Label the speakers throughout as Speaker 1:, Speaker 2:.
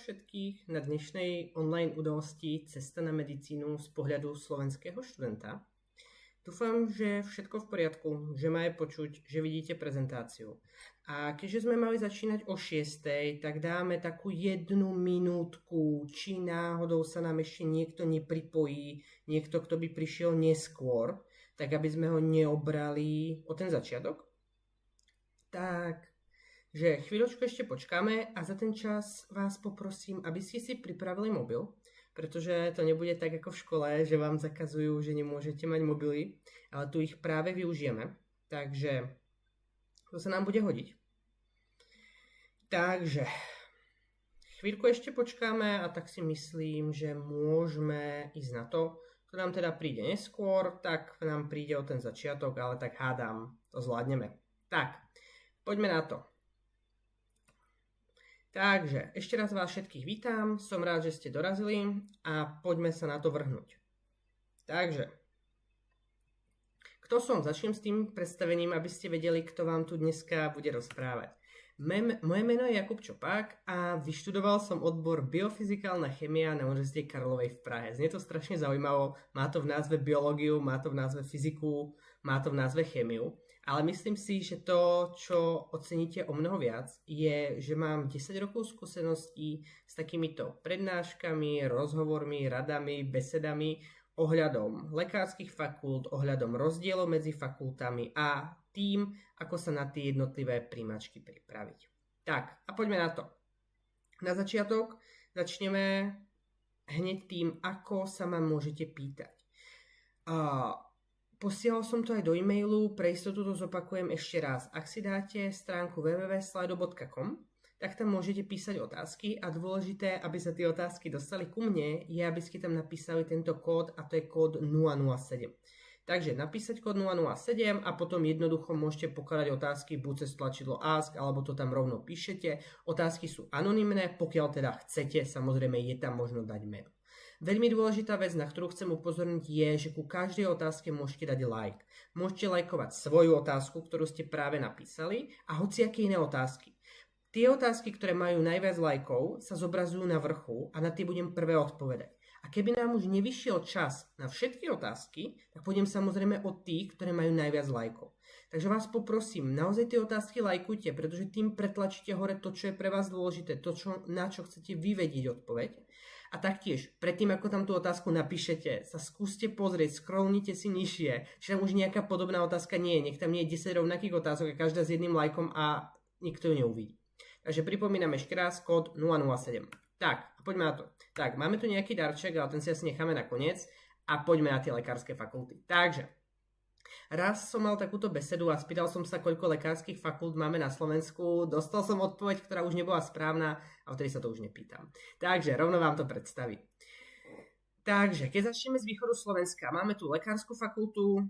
Speaker 1: všetkých na dnešnej online udalosti Cesta na medicínu z pohľadu slovenského študenta. Dúfam, že všetko v poriadku, že ma je počuť, že vidíte prezentáciu. A keďže sme mali začínať o 6:00, tak dáme takú 1 minútku, či náhodou sa nám ešte niekto nepripojí, niekto, kto by prišiel neskôr, tak aby sme ho neobrali o ten začiatok. Takže chvíľočku ešte počkáme a za ten čas vás poprosím, aby ste si pripravili mobil, pretože to nebude tak ako v škole, že vám zakazujú, že nemôžete mať mobily, ale tu ich práve využijeme. Takže to sa nám bude hodiť. Takže chvíľku ešte počkáme a tak si myslím, že môžeme ísť na to. Kto nám teda príde neskôr, tak nám príde o ten začiatok, ale tak hádam, to zvládneme. Tak, poďme na to. Takže, ešte raz vás všetkých vítam, som rád, že ste dorazili a poďme sa na to vrhnúť. Takže, kto som? Začnem s tým predstavením, aby ste vedeli, kto vám tu dneska bude rozprávať. Moje meno je Jakub Čopák a vyštudoval som odbor biofyzikálna chémia na Univerzite Karlovej v Prahe. Znie to strašne zaujímavo, má to v názve biológiu, má to v názve fyziku, má to v názve chémiu. Ale myslím si, že to, čo oceníte o mnoho viac, je, že mám 10 rokov skúseností s takýmito prednáškami, rozhovormi, radami, besedami ohľadom lekárskych fakult, ohľadom rozdielov medzi fakultami a tým, ako sa na tie jednotlivé príjmačky pripraviť. Tak, a poďme na to. Na začiatok začneme hneď tým, ako sa ma môžete pýtať. Posielal som to aj do e-mailu, pre istotu to zopakujem ešte raz. Ak si dáte stránku www.slido.com, tak tam môžete písať otázky a dôležité, aby sa tie otázky dostali ku mne, je, aby ste tam napísali tento kód a to je kód 007. Takže napísať kód 007 a potom jednoducho môžete pokladať otázky buď cez tlačidlo Ask, alebo to tam rovno píšete. Otázky sú anonymné, pokiaľ teda chcete, samozrejme je tam možno dať meno. Veľmi dôležitá vec, na ktorú chcem upozorniť, je, že ku každej otázke môžete dať like. Môžete lajkovať svoju otázku, ktorú ste práve napísali a hociaké iné otázky. Tie otázky, ktoré majú najviac lajkov, sa zobrazujú na vrchu a na tie budem prvé odpovedať. A keby nám už nevyšiel čas na všetky otázky, tak pôjdem samozrejme od tých, ktoré majú najviac lajkov. Takže vás poprosím, naozaj tie otázky lajkujte, pretože tým pretlačíte hore to, čo je pre vás dôležité, to, na čo chcete vyvedieť odpoveď. A taktiež, predtým ako tam tú otázku napíšete, sa skúste pozrieť, scrollnite si nižšie, či tam už nejaká podobná otázka nie je. Nech tam nie je 10 rovnakých otázok a každá s jedným lajkom a nikto ju neuvidí. Takže pripomínam ešte raz kód 007. Tak, a poďme na to. Tak, máme tu nejaký darček, ale ten si asi necháme nakoniec a poďme na tie lekárske fakulty. Takže, raz som mal takúto besedu a spýtal som sa, koľko lekárskych fakult máme na Slovensku. Dostal som odpoveď, ktorá už nebola správna a vtedy sa to už nepýtam. Takže, rovno vám to predstavím. Takže, keď začneme z východu Slovenska, máme tu lekárskú fakultu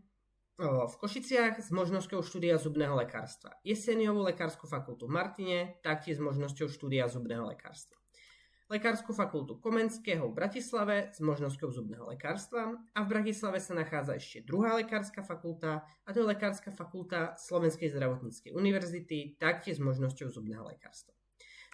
Speaker 1: v Košiciach s možnosťou štúdia zubného lekárstva. Jeseniovú lekárskú fakultu v Martine, taktiež s možnosťou štúdia zubného lekárstva. Lekárskú fakultu Komenského v Bratislave s možnosťou zubného lekárstva a v Bratislave sa nachádza ešte druhá lekárska fakulta a to je lekárska fakulta Slovenskej zdravotníckej univerzity, taktiež s možnosťou zubného lekárstva.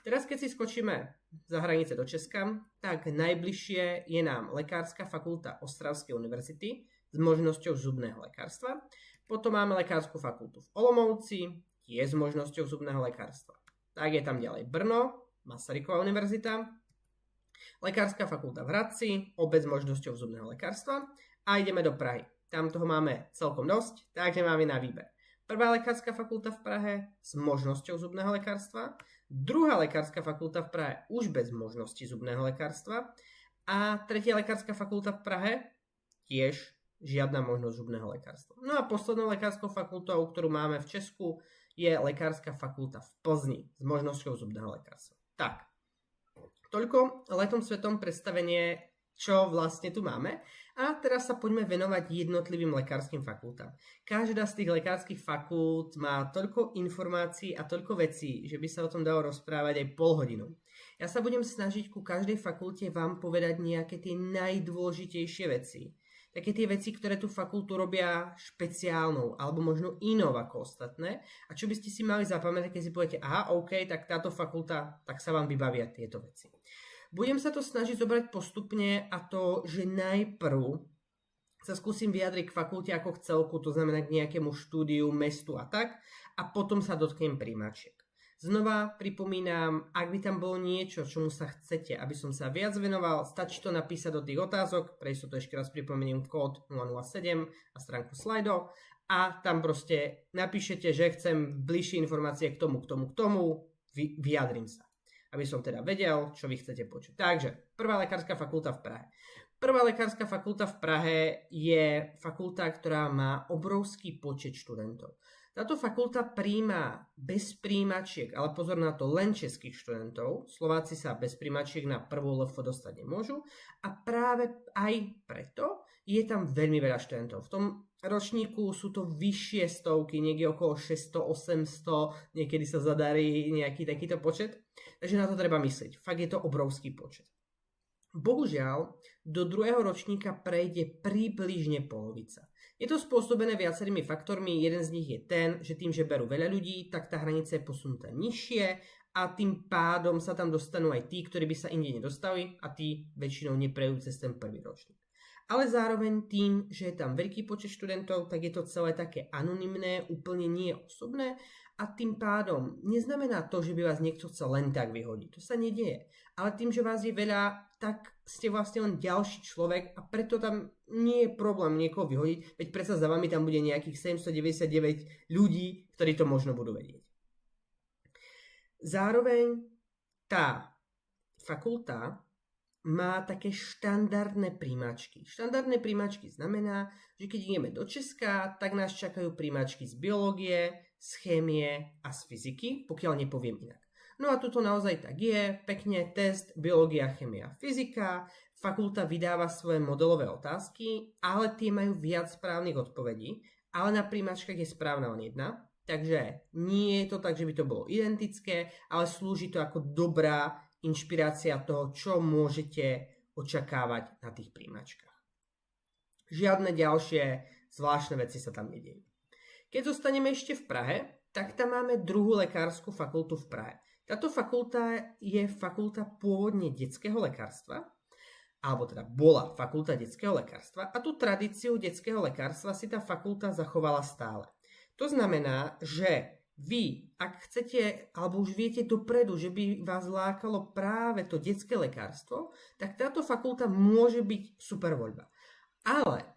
Speaker 1: Teraz keď si skočíme za hranice do Česka, tak najbližšie je nám lekárska fakulta Ostravskej univerzity s možnosťou zubného lekárstva. Potom máme lekárskú fakultu v Olomouci, tiež s možnosťou zubného lekárstva. Tak je tam ďalej Brno, Masaryková univerzita, lekárska fakulta v Hradci, opäť s možnosťou zubného lekárstva a ideme do Prahy. Tam toho máme celkom dosť, takže máme na výber. Prvá lekárska fakulta v Prahe s možnosťou zubného lekárstva, druhá lekárska fakulta v Prahe už bez možnosti zubného lekárstva a tretia lekárska fakulta v Prahe tiež žiadna možnosť zubného lekárstva. No a poslednou lekárskou fakultou, ktorú máme v Česku, je lekárska fakulta v Plzni s možnosťou zubného lekárstva. Tak, toľko letom svetom predstavenie, čo vlastne tu máme. A teraz sa poďme venovať jednotlivým lekárskym fakultám. Každá z tých lekárskych fakult má toľko informácií a toľko vecí, že by sa o tom dalo rozprávať aj pol hodinu. Ja sa budem snažiť ku každej fakulte vám povedať nejaké tie najdôležitejšie veci. Také tie veci, ktoré tú fakultu robia špeciálnou alebo možno inou ako ostatné. A čo by ste si mali zapamätať, keď si poviete, aha, OK, tak táto fakulta, tak sa vám vybavia tieto veci. Budem sa to snažiť zobrať postupne a to, že najprv sa skúsim vyjadriť k fakulte ako k celku, to znamená k nejakému štúdiu, mestu a tak, a potom sa dotknem príjmačiek. Znova pripomínam, ak by tam bolo niečo, čomu sa chcete, aby som sa viac venoval, stačí to napísať do tých otázok, pre istotu ešte raz pripomeniem kód 007 a stránku Slido a tam proste napíšete, že chcem bližšie informácie k tomu, vyjadrím sa. Aby som teda vedel, čo vy chcete počuť. Takže, prvá lekárska fakulta v Prahe. Prvá lekárska fakulta v Prahe je fakulta, ktorá má obrovský počet študentov. Táto fakulta prijíma bez príjmačiek, ale pozor na to, len českých študentov. Slováci sa bez príjmačiek na prvú LF dostať nemôžu a práve aj preto je tam veľmi veľa študentov. V tom ročníku sú to vyššie stovky, niekde okolo 600, 800, niekedy sa zadarí nejaký takýto počet. Takže na to treba myslieť. Fakt je to obrovský počet. Bohužiaľ, do druhého ročníka prejde približne polovica. Je to spôsobené viacerými faktormi, jeden z nich je ten, že tým, že berú veľa ľudí, tak tá hranica je posunutá nižšie a tým pádom sa tam dostanú aj tí, ktorí by sa inde nedostali a tí väčšinou neprejdú cez ten prvý ročník. Ale zároveň tým, že je tam veľký počet študentov, tak je to celé také anonymné, úplne nie osobné a tým pádom neznamená to, že by vás niekto chcel len tak vyhodiť. To sa nedieje. Ale tým, že vás je veľa, tak ste vlastne len ďalší človek a preto tam nie je problém niekoho vyhodiť, veď predsa za vami tam bude nejakých 799 ľudí, ktorí to možno budú vedieť. Zároveň tá fakulta má také štandardné príjmačky. Štandardné príjmačky znamená, že keď ideme do Česka, tak nás čakajú príjmačky z biológie, z chémie a z fyziky, pokiaľ nepoviem inak. No a tuto naozaj tak je, pekne test, biológia, chémia, fyzika, fakulta vydáva svoje modelové otázky, ale tie majú viac správnych odpovedí, ale na príjmačkách je správna len jedna, takže nie je to tak, že by to bolo identické, ale slúži to ako dobrá inšpirácia toho, čo môžete očakávať na tých príjmačkách. Žiadne ďalšie zvláštne veci sa tam nedejú. Keď zostaneme ešte v Prahe, tak tam máme druhú lekárskú fakultu v Prahe. Táto fakulta je fakulta pôvodne detského lekárstva, alebo teda bola fakulta detského lekárstva a tú tradíciu detského lekárstva si tá fakulta zachovala stále. To znamená, že vy, ak chcete, alebo už viete dopredu, že by vás lákalo práve to detské lekárstvo, tak táto fakulta môže byť super voľba. Ale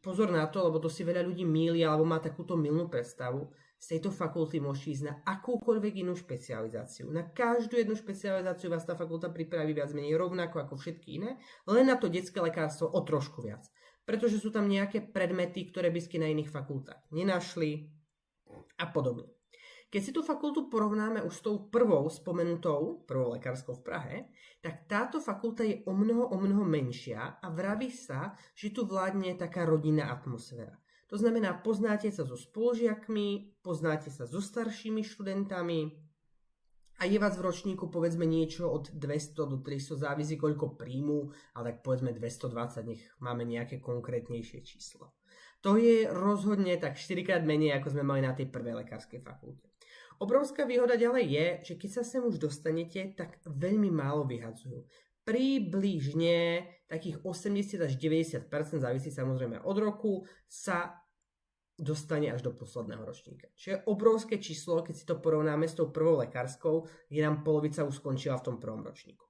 Speaker 1: pozor na to, lebo to si veľa ľudí mýli alebo má takúto mylnú predstavu, z tejto fakulty môžete ísť na akúkoľvek inú špecializáciu. Na každú jednu špecializáciu vás tá fakulta pripraví viac menej rovnako ako všetky iné, len na to detské lekárstvo o trošku viac. Pretože sú tam nejaké predmety, ktoré by ste na iných fakultách nenašli a podobne. Keď si tú fakultu porovnáme už s tou prvou spomenutou, prvou lekárskou v Prahe, tak táto fakulta je o mnoho menšia a vraví sa, že tu vládne taká rodinná atmosféra. To znamená, poznáte sa so spolužiakmi, poznáte sa so staršími študentami a je vás v ročníku povedzme niečo od 200 do 300, závisí koľko príjmu, ale tak povedzme 220, nech máme nejaké konkrétnejšie číslo. To je rozhodne tak 4-krát menej, ako sme mali na tej prvej lekárskej fakulte. Obrovská výhoda ďalej je, že keď sa sem už dostanete, tak veľmi málo vyhadzujú. Približne takých 80 až 90%, závisí samozrejme od roku, sa dostane až do posledného ročníka. Čiže obrovské číslo, keď si to porovnáme s tou prvou lekárskou, kde nám polovica už skončila v tom prvom ročníku.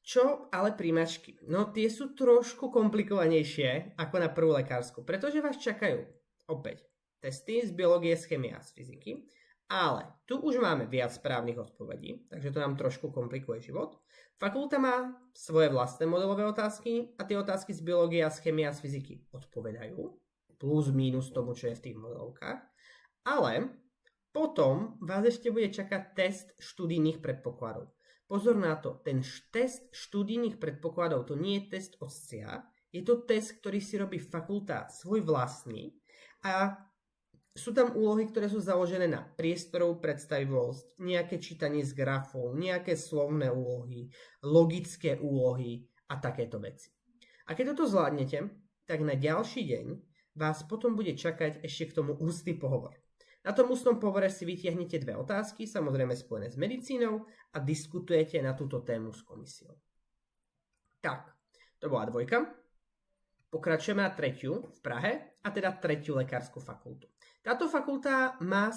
Speaker 1: Čo ale príjmačky? No tie sú trošku komplikovanejšie ako na prvú lekársku, pretože vás čakajú opäť testy z biológie, z chémie a z fyziky, ale tu už máme viac správnych odpovedí, takže to nám trošku komplikuje život. Fakulta má svoje vlastné modelové otázky a tie otázky z biológie, z chémie a z fyziky odpovedajú, plus mínus tomu, čo je v tých modelovkách, ale potom vás ešte bude čakať test študijných predpokladov. Pozor na to, ten test študijných predpokladov to nie je test od SCIA, je to test, ktorý si robí fakulta svoj vlastný a sú tam úlohy, ktoré sú založené na priestorovú predstavivosť, nejaké čítanie z grafov, nejaké slovné úlohy, logické úlohy a takéto veci. A keď toto zvládnete, tak na ďalší deň vás potom bude čakať ešte k tomu ústny pohovor. Na tom ústnom pohovore si vytiahnete 2 otázky, samozrejme spojené s medicínou, a diskutujete na túto tému s komisiou. Tak, to bola 2. Pokračujeme na 3. v Prahe, a teda 3. lekárskú fakultu. Táto fakulta má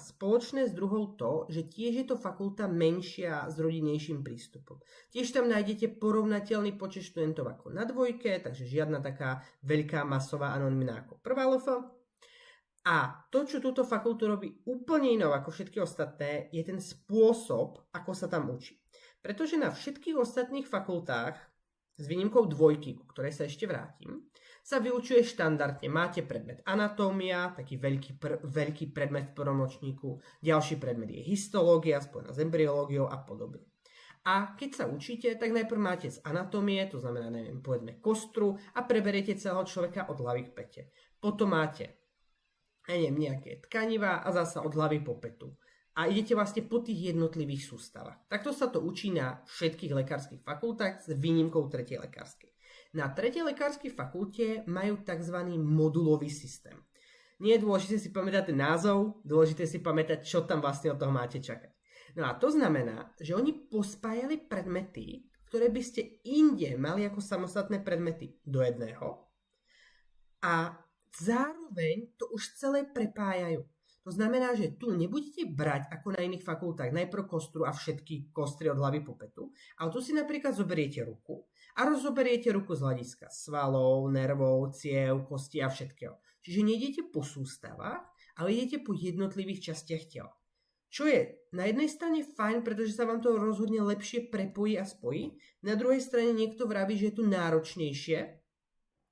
Speaker 1: spoločné s druhou to, že tiež je to fakulta menšia s rodinnejším prístupom. Tiež tam nájdete porovnateľný počet študentov ako na 2, takže žiadna taká veľká masová anonymná ako prvá LF. A to, čo túto fakultu robí úplne inou ako všetky ostatné, je ten spôsob, ako sa tam učí. Pretože na všetkých ostatných fakultách, s výnimkou 2, ku ktorej sa ešte vrátim, sa vyučuje štandardne. Máte predmet anatómia, taký veľký predmet v prvom ročníku, ďalší predmet je histológia, spojená s embryológiou a podobne. A keď sa učíte, tak najprv máte z anatómie, to znamená, povedzme kostru, a preberiete celého človeka od hlavy k pete. Potom máte nejaké tkanivá a zasa od hlavy po petu. A idete vlastne po tých jednotlivých sústavách. Takto sa to učí na všetkých lekárskych fakultách s výnimkou 3. lekárskej. Na 3. lekárskej fakulte majú tzv. Modulový systém. Nie je dôležité si pamätať ten názov, dôležité si pamätať, čo tam vlastne od toho máte čakať. No a to znamená, že oni pospájali predmety, ktoré by ste inde mali ako samostatné predmety do jedného, a zároveň to už celé prepájajú. To znamená, že tu nebudete brať ako na iných fakultách najprv kostru a všetky kostry od hlavy po petu, ale tu si napríklad zoberiete ruku a rozoberiete ruku z hľadiska svalov, nervov, ciev, kosti a všetkého. Čiže nejdete po sústavách, ale idete po jednotlivých častiach tela. Čo je na jednej strane fajn, pretože sa vám to rozhodne lepšie prepojí a spojí. Na druhej strane niekto vraví, že je to náročnejšie,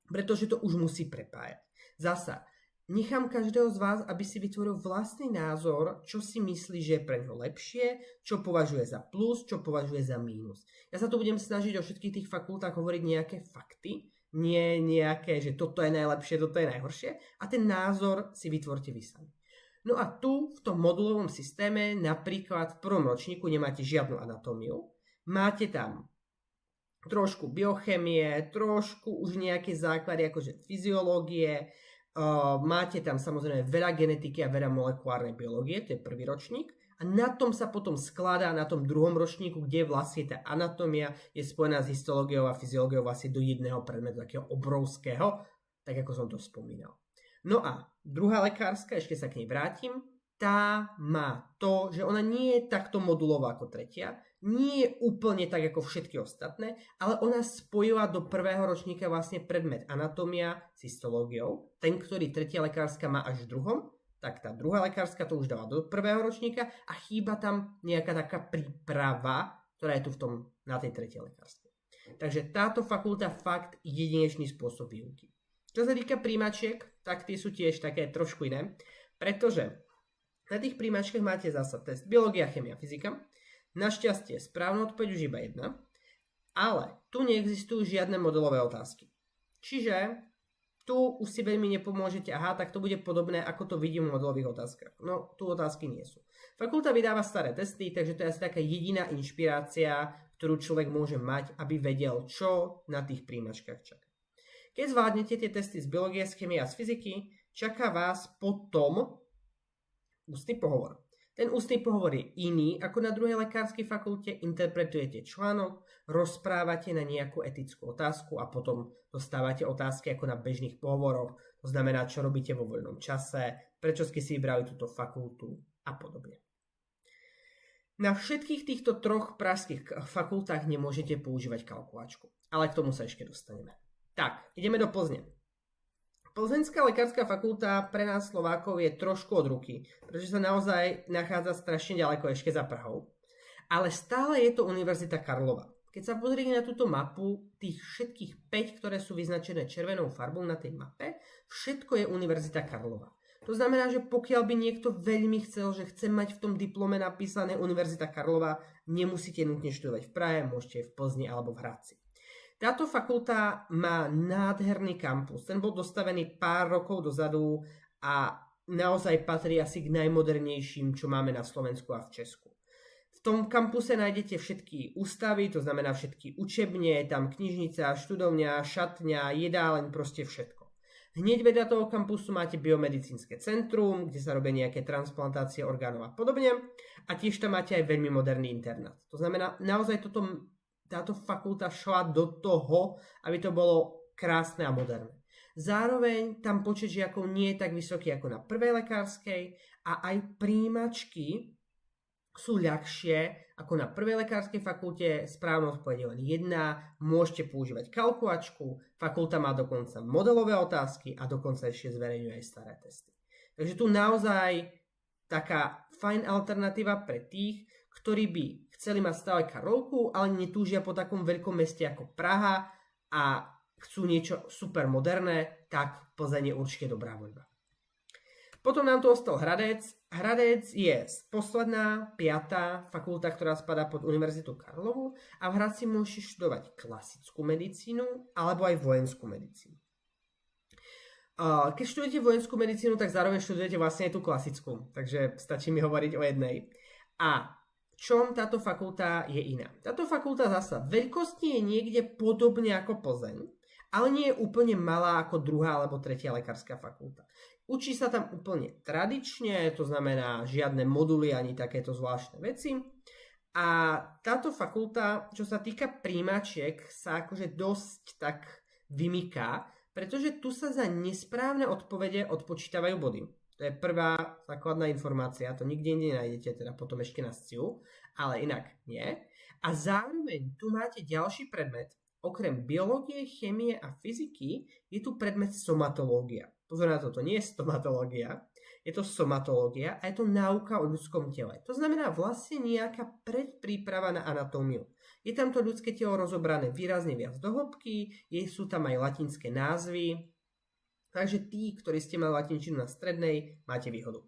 Speaker 1: pretože to už musí prepájať. Zasa, nechám každého z vás, aby si vytvoril vlastný názor, čo si myslí, že je pre ňo lepšie, čo považuje za plus, čo považuje za mínus. Ja sa tu budem snažiť o všetkých tých fakultách hovoriť nejaké fakty, nie nejaké, že toto je najlepšie, toto je najhoršie, a ten názor si vytvorte vy sami. No a tu v tom modulovom systéme napríklad v prvom ročníku nemáte žiadnu anatómiu, máte tam trošku biochemie, trošku už nejaké základy akože fyziológie, máte tam samozrejme veľa genetiky a veľa molekulárnej biológie, to je prvý ročník, a na tom sa potom skladá na tom druhom ročníku, kde vlastne tá anatómia je spojená s histológiou a fyziológiou vlastne do jedného predmetu, takého obrovského, tak ako som to spomínal. No a druhá lekárska, ešte sa k nej vrátim, tá má to, že ona nie je takto modulová ako 3, nie je úplne tak ako všetky ostatné, ale ona spojila do prvého ročníka vlastne predmet anatómia s histológiou. Ten, ktorý 3. lekárska má až v druhom, tak tá druhá lekárska to už dala do prvého ročníka a chýba tam nejaká taká príprava, ktorá je tu na tej 3. lekárskej. Takže táto fakulta fakt jedinečný spôsob výuky. Čo sa týka príjmačiek, tak tie sú tiež také trošku iné, pretože na tých príjmačkách máte zasa test biológia, chémia, fyzika. Našťastie správna odpoveď už iba jedna, ale tu neexistujú žiadne modelové otázky. Čiže tu už si veľmi nepomôžete, tak to bude podobné, ako to vidím v modelových otázkach. No, tu otázky nie sú. Fakulta vydáva staré testy, takže to je asi taká jediná inšpirácia, ktorú človek môže mať, aby vedel, čo na tých príjmačkách čaká. Keď zvládnete tie testy z biológie, z chémie a z fyziky, čaká vás potom ústny pohovor. Ten ústny pohovor je iný ako na druhej lekárskej fakulte, interpretujete článok, rozprávate na nejakú etickú otázku a potom dostávate otázky ako na bežných pohovoroch, to znamená, čo robíte vo voľnom čase, prečo ste si vybrali túto fakultu a podobne. Na všetkých týchto 3 pražských fakultách nemôžete používať kalkulačku, ale k tomu sa ešte dostaneme. Tak, ideme do Plzne. Plzeňská lekárska fakulta pre nás Slovákov je trošku od ruky, pretože sa naozaj nachádza strašne ďaleko ešte za Prahou. Ale stále je to Univerzita Karlova. Keď sa pozriete na túto mapu, tých všetkých 5, ktoré sú vyznačené červenou farbou na tej mape, všetko je Univerzita Karlova. To znamená, že pokiaľ by niekto veľmi chcel, že chce mať v tom diplome napísané Univerzita Karlova, nemusíte nutne študovať v Prahe, môžete v Plzni alebo v Hradci. Táto fakulta má nádherný kampus. Ten bol dostavený pár rokov dozadu a naozaj patrí asi k najmodernejším, čo máme na Slovensku a v Česku. V tom kampuse nájdete všetky ústavy, to znamená všetky učebne, tam knižnica, študovňa, šatňa, jedáleň, proste všetko. Hneď vedľa toho kampusu máte biomedicínske centrum, kde sa robia nejaké transplantácie orgánov a podobne. A tiež tam máte aj veľmi moderný internát. To znamená, naozaj táto fakulta šla do toho, aby to bolo krásne a moderné. Zároveň tam počet žiakov nie je tak vysoký ako na prvej lekárskej a aj príjimačky sú ľahšie ako na prvej lekárskej fakulte. Správna odpoveď je len jedna, môžete používať kalkulačku, fakulta má dokonca modelové otázky a dokonca ešte zverejňuje aj staré testy. Takže tu naozaj taká fajn alternatíva pre tých, ktorí by chceli mať stále Karolku, ale netúžia po takom veľkom meste ako Praha a chcú niečo super moderné, tak Plzeň je určite dobrá voľba. Potom nám tu ostal Hradec. Hradec je posledná, 5. fakulta, ktorá spadá pod Univerzitu Karlovu a v Hradci môžete študovať klasickú medicínu alebo aj vojenskú medicínu. Keď študujete vojenskú medicínu, tak zároveň študujete vlastne aj tú klasickú, takže stačí mi hovoriť o jednej. A čom táto fakulta je iná? Táto fakulta zasa veľkostne je niekde podobne ako Plzeň, ale nie je úplne malá ako 2. alebo 3. lekárska fakulta. Učí sa tam úplne tradične, to znamená žiadne moduly ani takéto zvláštne veci. A táto fakulta, čo sa týka príjmačiek, sa akože dosť tak vymyká, pretože tu sa za nesprávne odpovede odpočítavajú body. To je prvá základná informácia, to nikde inde nenájdete, teda potom ešte na SCIU, ale inak nie. A zároveň tu máte ďalší predmet. Okrem biológie, chémie a fyziky je tu predmet somatológia. Pozor na to nie je stomatológia, je to somatológia a je to náuka o ľudskom tele. To znamená vlastne nejaká predpríprava na anatómiu. Je tam to ľudské telo rozobrané výrazne viac do hĺbky, sú tam aj latinské názvy, takže tí, ktorí ste mali latinčinu na strednej, máte výhodu.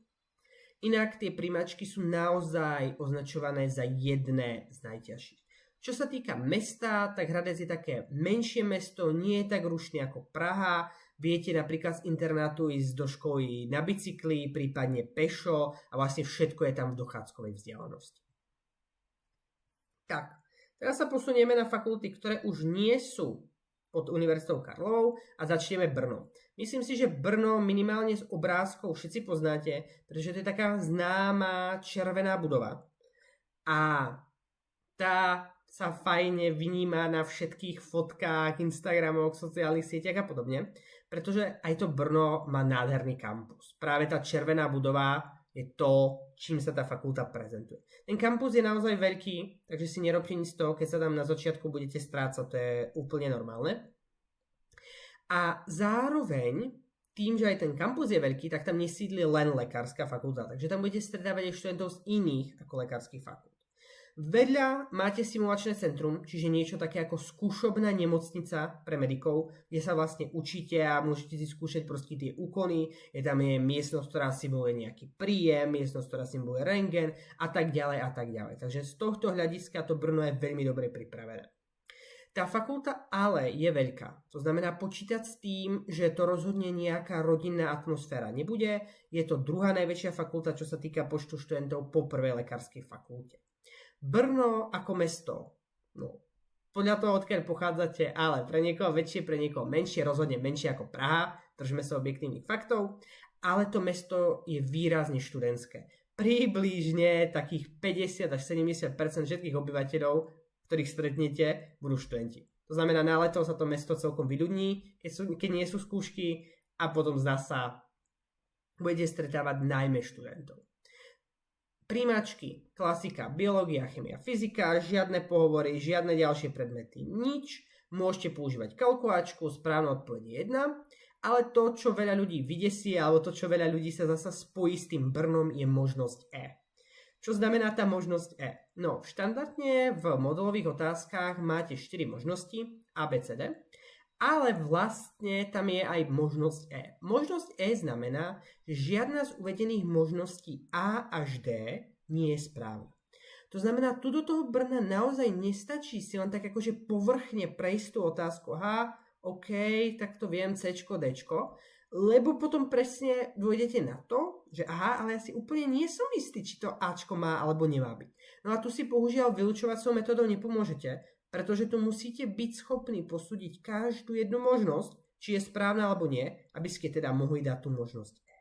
Speaker 1: Inak tie príjmačky sú naozaj označované za jedné z najťažších. Čo sa týka mesta, tak Hradec je také menšie mesto, nie je tak rušný ako Praha. Viete napríklad z internátu ísť do školy na bicykli, prípadne pešo a vlastne všetko je tam v dochádzkovej vzdialenosti. Tak, teraz sa posunieme na fakulty, ktoré už nie sú pod Univerzitou Karlovou a začneme Brno. Myslím si, že Brno minimálne s obrázkou všetci poznáte, pretože to je taká známa červená budova. A tá sa fajne vyníma na všetkých fotkách, Instagramoch, sociálnych sieťach a podobne, pretože aj to Brno má nádherný kampus. Práve tá červená budova je to, čím sa tá fakulta prezentuje. Ten kampus je naozaj veľký, takže si nerobte nič z toho, keď sa tam na začiatku budete strácať, to je úplne normálne. A zároveň, tým, že aj ten kampus je veľký, tak tam nesídli len lekárska fakulta, takže tam budete stretávať aj študentov z iných ako lekárskych fakult. Vedľa máte simulačné centrum, čiže niečo také ako skúšobná nemocnica pre medikov, kde sa vlastne učíte a môžete si skúšať proste tie úkony. Je tam miestnosť, ktorá simuluje nejaký príjem, miestnosť, ktorá simuluje rentgen a tak ďalej a tak ďalej. Takže z tohto hľadiska to Brno je veľmi dobre pripravené. Tá fakulta ale je veľká. To znamená počítať s tým, že to rozhodne nejaká rodinná atmosféra nebude. Je to druhá najväčšia fakulta, čo sa týka počtu študentov po prvej lekárskej fakulte. Brno ako mesto, no podľa toho, odkiaľ pochádzate, ale pre niekoho väčšie, pre niekoho menšie, rozhodne menšie ako Praha, držme sa objektívnych faktov, ale to mesto je výrazne študentské. Približne takých 50 až 70% všetkých obyvateľov, ktorých stretnete, budú študenti. To znamená, na leto sa to mesto celkom vyľudní, keď nie sú skúšky a potom zasa budete stretávať najmä študentov. Príjmačky, klasika, biológia, chémia, fyzika, žiadne pohovory, žiadne ďalšie predmety, nič. Môžete používať kalkulačku, správna odpoveď je 1, ale to, čo veľa ľudí vydesí, alebo to, čo veľa ľudí sa zasa spojí s tým Brnom, je možnosť E. Čo znamená tá možnosť E? No, štandardne v modulových otázkach máte 4 možnosti A, B, C, D, ale vlastne tam je aj možnosť E. Možnosť E znamená, že žiadna z uvedených možností A až D nie je správna. To znamená, tu do toho Brna naozaj nestačí si len tak akože povrchne prejsť tú otázku. Aha, OK, tak to viem, Cčko, Dčko, lebo potom presne dôjdete na to, že aha, ale ja si úplne nie som istý, či to Ačko má alebo nemá byť. No a tu si bohužiaľ vylučovacou metodou nepomôžete, pretože tu musíte byť schopní posúdiť každú jednu možnosť či je správna alebo nie, aby ste teda mohli dať tú možnosť E.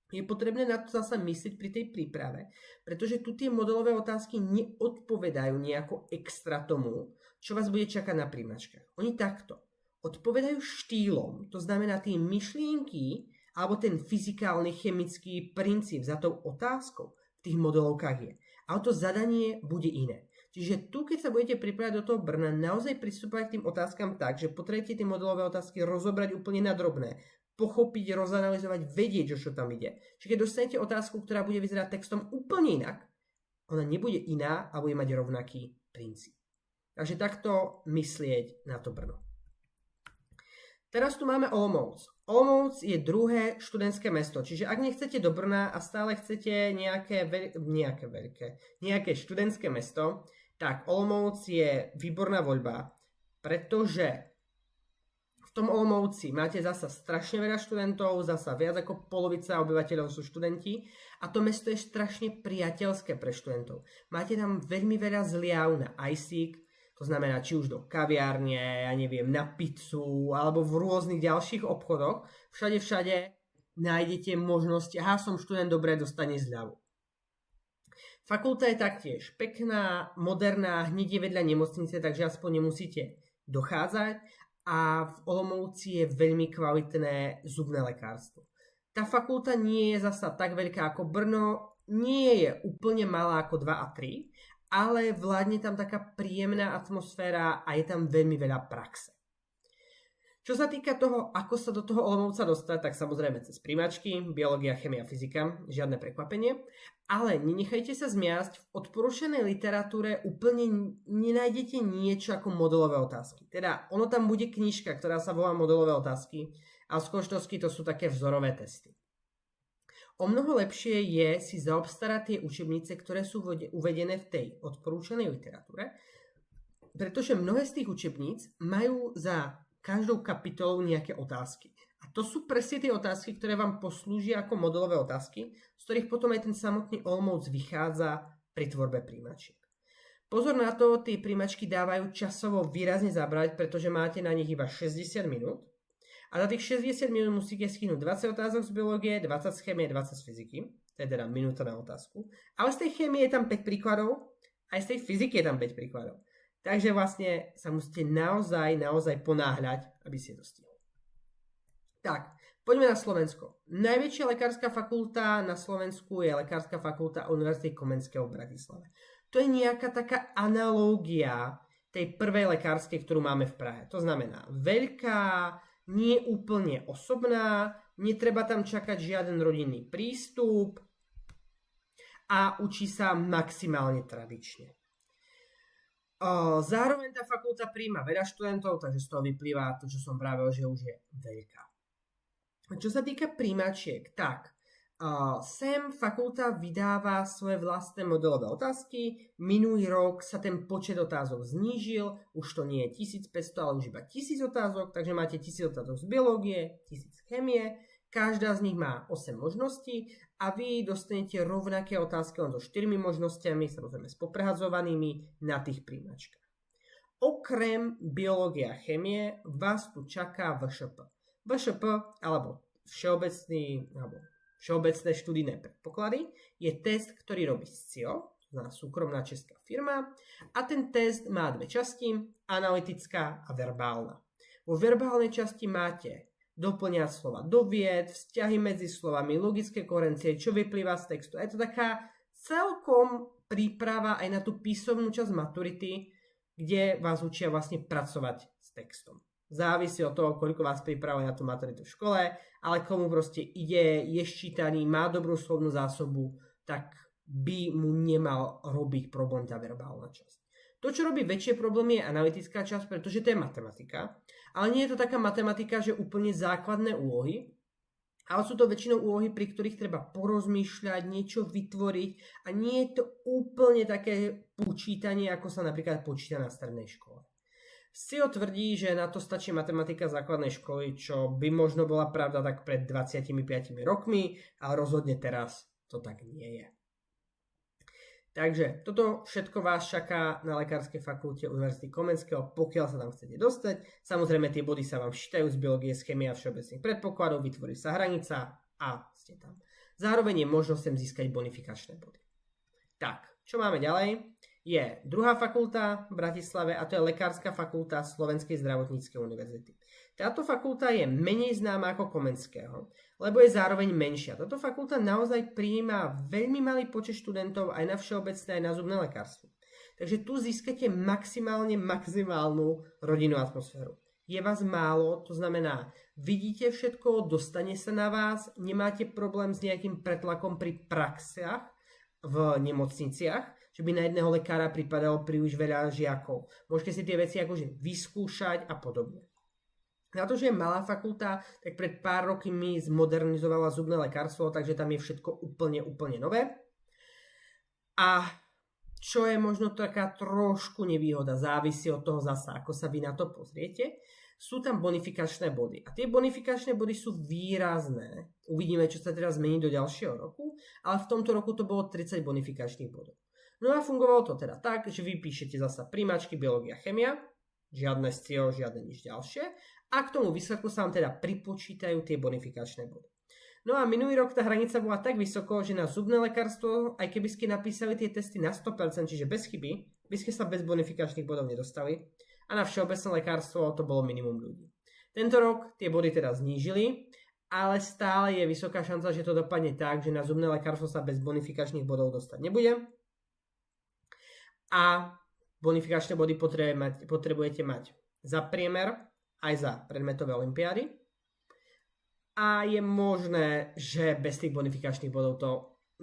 Speaker 1: Je potrebné na to zase myslieť pri tej príprave, pretože tu tie modelové otázky neodpovedajú nejako extra tomu, čo vás bude čakať na príjmačkách. Oni takto odpovedajú štýlom, to znamená tie myšlienky alebo ten fyzikálny, chemický princíp za tou otázkou v tých modelovkách je. A to zadanie bude iné. Čiže tu, keď sa budete pripravať do toho Brna, naozaj pristúpať k tým otázkam tak, že potrebujete tie modelové otázky rozobrať úplne na drobné, pochopiť, rozanalizovať, vedieť, čo tam ide. Čiže keď dostanete otázku, ktorá bude vyzerať textom úplne inak, ona nebude iná a bude mať rovnaký princíp. Takže takto myslieť na to Brno. Teraz tu máme Olomouc. Olomouc je druhé študentské mesto, čiže ak nechcete do Brna a stále chcete nejaké študentské mesto, tak Olomouc je výborná voľba, pretože v tom Olomouci máte zasa strašne veľa študentov, zasa viac ako polovica obyvateľov sú študenti a to mesto je strašne priateľské pre študentov. Máte tam veľmi veľa zliav na ISIC, to znamená či už do kaviárne, ja neviem, na pizzu alebo v rôznych ďalších obchodoch. Všade nájdete možnosť, som študent, dobre, dostane zľavu. Fakulta je taktiež pekná, moderná, hneď je vedľa nemocnice, takže aspoň nemusíte dochádzať. A v Olomouci je veľmi kvalitné zubné lekárstvo. Tá fakulta nie je zasa tak veľká ako Brno, nie je úplne malá ako 2 a 3, ale vládne tam taká príjemná atmosféra a je tam veľmi veľa praxe. Čo sa týka toho, ako sa do toho Olomouca dostať, tak samozrejme cez príjmačky, biológia, chémia, fyzika, žiadne prekvapenie, ale nenechajte sa zmiasť, v odporúčanej literatúre úplne nenájdete niečo ako modelové otázky. Teda ono tam bude knižka, ktorá sa volá modelové otázky a v skutočnosti to sú také vzorové testy. O mnoho lepšie je si zaobstarať tie učebnice, ktoré sú uvedené v tej odporúčanej literatúre, pretože mnohé z tých učebníc majú za každou kapitolou nejaké otázky. A to sú presne tie otázky, ktoré vám poslúžia ako modelové otázky, z ktorých potom aj ten samotný Olomouc vychádza pri tvorbe príjmačiek. Pozor na to, tie príjmačky dávajú časovo výrazne zabrať, pretože máte na nich iba 60 minút. A za tých 60 minút musíte stihnúť 20 otázok z biológie, 20 z chémie, 20 z fyziky. To je teda minúta na otázku. Ale z tej chémie je tam 5 príkladov, aj z tej fyziky je tam 5 príkladov. Takže vlastne sa musíte naozaj ponáhľať, aby ste to stihli. Tak, poďme na Slovensko. Najväčšia lekárska fakulta na Slovensku je Lekárska fakulta Univerzity Komenského v Bratislave. To je nejaká taká analógia tej prvej lekárskej, ktorú máme v Prahe. To znamená veľká, nie úplne osobná, netreba tam čakať žiaden rodinný prístup a učí sa maximálne tradične. Zároveň tá fakulta prijíma veľa študentov, takže z toho vyplýva to, čo som vravel, že už je veľká. Čo sa týka príjmačiek, tak sem fakulta vydáva svoje vlastné modelové otázky. Minulý rok sa ten počet otázok znížil, už to nie je 1500, ale už iba 1000 otázok, takže máte 1000 otázok z biológie, 1000 z chémie, každá z nich má 8 možností a vy dostanete rovnaké otázky len so 4 možnosťami, samozrejme s poprehadzovanými na tých príjmačkách. Okrem biológie a chémie vás tu čaká VŠP. VŠP, alebo Všeobecné študijné predpoklady, je test, ktorý robí SCIO, znamená súkromná česká firma, a ten test má dve časti, analytická a verbálna. Vo verbálnej časti máte doplňať slova do vied, vzťahy medzi slovami, logické koherencie, čo vyplýva z textu. Je to taká celkom príprava aj na tú písomnú časť maturity, kde vás učia vlastne pracovať s textom. Závisí od toho, koľko vás pripravuje na tú maturitu v škole, ale komu proste ide, je ščítaný, má dobrú slovnú zásobu, tak by mu nemal robiť problém tá verbálna časť. To, čo robí väčšie problémy, je analytická časť, pretože to je matematika, ale nie je to taká matematika, že úplne základné úlohy, ale sú to väčšinou úlohy, pri ktorých treba porozmýšľať, niečo vytvoriť a nie je to úplne také počítanie, ako sa napríklad počíta na strednej škole. SCIO tvrdí, že na to stačí matematika základnej školy, čo by možno bola pravda tak pred 25 rokmi, ale rozhodne teraz to tak nie je. Takže toto všetko vás čaká na Lekárskej fakulte Univerzity Komenského, pokiaľ sa tam chcete dostať. Samozrejme, tie body sa vám šítajú z biológie, z chémie a všeobecných predpokladov, vytvorí sa hranica a ste tam. Zároveň je možnosť sem získať bonifikačné body. Tak, čo máme ďalej? Je druhá fakulta v Bratislave a to je Lekárska fakulta Slovenskej zdravotníckej univerzity. Táto fakulta je menej známa ako Komenského, lebo je zároveň menšia. Táto fakulta naozaj prijíma veľmi malý počet študentov aj na všeobecné, aj na zubné lekárstvo. Takže tu získate maximálnu rodinnú atmosféru. Je vás málo, to znamená, vidíte všetko, dostane sa na vás, nemáte problém s nejakým pretlakom pri praxiach v nemocniciach, že by na jedného lekára pripadalo príliš veľa žiakov. Môžete si tie veci akože vyskúšať a podobne. Na to, že je malá fakulta, tak pred pár roky mi zmodernizovala zubné lekárstvo, takže tam je všetko úplne nové. A čo je možno taká trošku nevýhoda, závisí od toho zasa, ako sa vy na to pozriete, sú tam bonifikačné body. A tie bonifikačné body sú výrazné. Uvidíme, čo sa teraz zmení do ďalšieho roku, ale v tomto roku to bolo 30 bonifikačných bodov. No a fungovalo to teda tak, že vy píšete zasa primáčky biológia, chémia, žiadne SCIO, žiadne nič ďalšie a k tomu výsledku sa vám teda pripočítajú tie bonifikačné body. No a minulý rok tá hranica bola tak vysoko, že na zubné lekárstvo, aj keby ste napísali tie testy na 100%, čiže bez chyby, by ste sa bez bonifikačných bodov nedostali a na všeobecné lekárstvo to bolo minimum ľudí. Tento rok tie body teda znížili, ale stále je vysoká šanca, že to dopadne tak, že na zubné lekárstvo sa bez bonifikačných bodov dostať nebude. A bonifikačné body potrebujete mať za priemer aj za predmetové olympiády. A je možné, že bez tých bonifikačných bodov to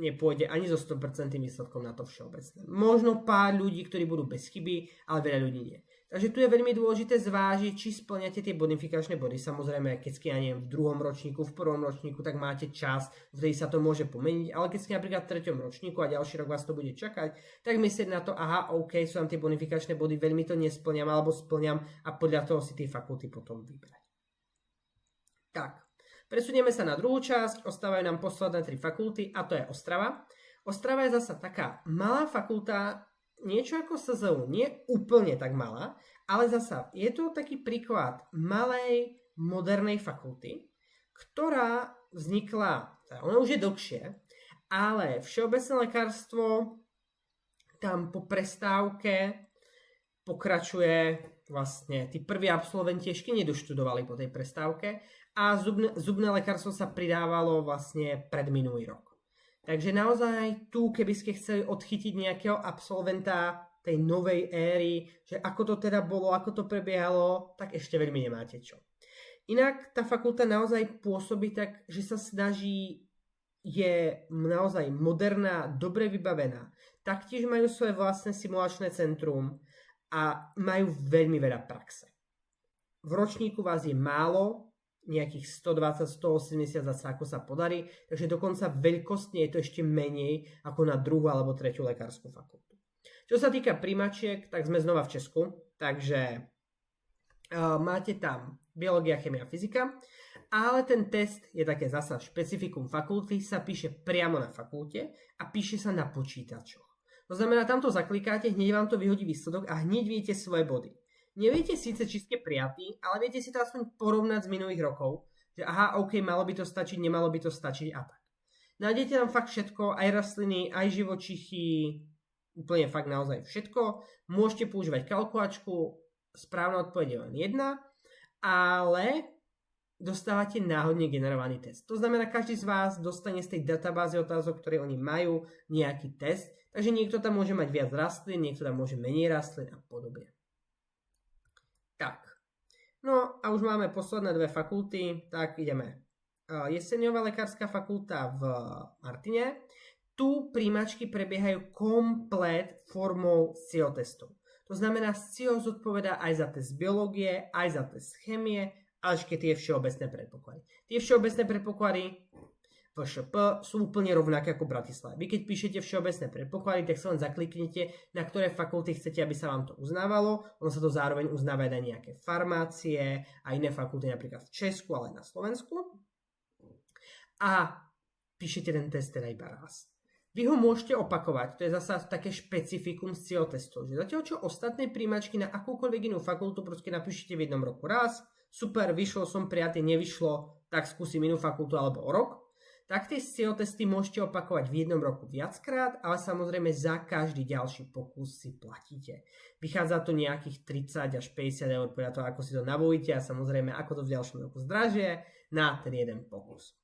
Speaker 1: nepôjde ani so 100% výsledkom na to všeobecné. Možno pár ľudí, ktorí budú bez chyby, ale veľa ľudí nie. Takže tu je veľmi dôležité zvážiť, či splňate tie bonifikačné body. Samozrejme, keď ste, ja neviem, v druhom ročníku, v prvom ročníku, tak máte čas, vtedy sa to môže pomeniť, ale keď ste napríklad v treťom ročníku a ďalší rok vás to bude čakať, tak myslíte na to, aha, OK, sú tam tie bonifikačné body, veľmi to nesplňam alebo splňam a podľa toho si tie fakulty potom vybrať. Tak, presunieme sa na druhú časť, ostávajú nám posledné 3 fakulty a to je Ostrava. Ostrava je zasa taká malá fakulta, niečo ako SZU, nie úplne tak malá, ale zasa je to taký príklad malej, modernej fakulty, ktorá vznikla, ona už je dlhšie, ale všeobecné lekárstvo tam po prestávke pokračuje vlastne, tí prví absolventi ešte nedoštudovali po tej prestávke a zubné lekárstvo sa pridávalo vlastne pred minulý rok. Takže naozaj tu, keby ste chceli odchytiť nejakého absolventa tej novej éry, že ako to teda bolo, ako to prebiehalo, tak ešte veľmi nemáte čo. Inak tá fakulta naozaj pôsobí tak, že sa snaží, je naozaj moderná, dobre vybavená. Taktiež majú svoje vlastné simulačné centrum a majú veľmi veľa praxe. V ročníku vás je málo, nejakých 120-180 zase ako sa podarí, takže dokonca veľkostne je to ešte menej ako na druhú alebo tretiu lekárskú fakultu. Čo sa týka primačiek, tak sme znova v Česku, takže máte tam biológia, chémia, fyzika, ale ten test je také zasa špecifikum fakulty, sa píše priamo na fakulte a píše sa na počítačoch. To znamená, tam to zaklikáte, hneď vám to vyhodí výsledok a hneď viete svoje body. Neviete síce, či ste prijatí, ale viete si to aspoň porovnať z minulých rokov, že aha, OK, malo by to stačiť, nemalo by to stačiť a tak. Nájdete tam fakt všetko, aj rastliny, aj živočichy, úplne fakt naozaj všetko. Môžete používať kalkulačku, správna odpoveď je len jedna, ale dostávate náhodne generovaný test. To znamená, každý z vás dostane z tej databázy otázok, ktoré oni majú, nejaký test, takže niekto tam môže mať viac rastlín, niekto tam môže menej rastlín a podobne. Tak, no a už máme posledné 2 fakulty, tak ideme. Jeseňová lekárska fakulta v Martine. Tu príjmačky prebiehajú komplet formou SCIO testov. To znamená, SCIO zodpovedá aj za test biológie, aj za test chémie, až keď tie všeobecné predpoklady. Tie všeobecné predpoklady VŠP sú úplne rovnaké ako v Bratislave. Vy keď píšete všeobecné predpoklady, tak sa len zakliknete, na ktoré fakulty chcete, aby sa vám to uznávalo. Ono sa to zároveň uznáva aj na nejaké farmácie a iné fakulty, napríklad v Česku, ale aj na Slovensku. A píšete ten test teda iba raz. Vy ho môžete opakovať, to je zasa také špecifikum z CIO testov, že zatiaľ čo ostatné príjmačky na akúkoľvek inú fakultu proste napíšete v jednom roku raz, super, vyšlo som prijatý, nevyšlo, tak skúsim inú fakultu alebo o rok, tak tie CIO testy môžete opakovať v jednom roku viackrát, ale samozrejme za každý ďalší pokus si platíte. Vychádza to nejakých 30 až 50 eur podľa toho, ako si to navolíte a samozrejme ako to v ďalšom roku zdražie na ten jeden pokus.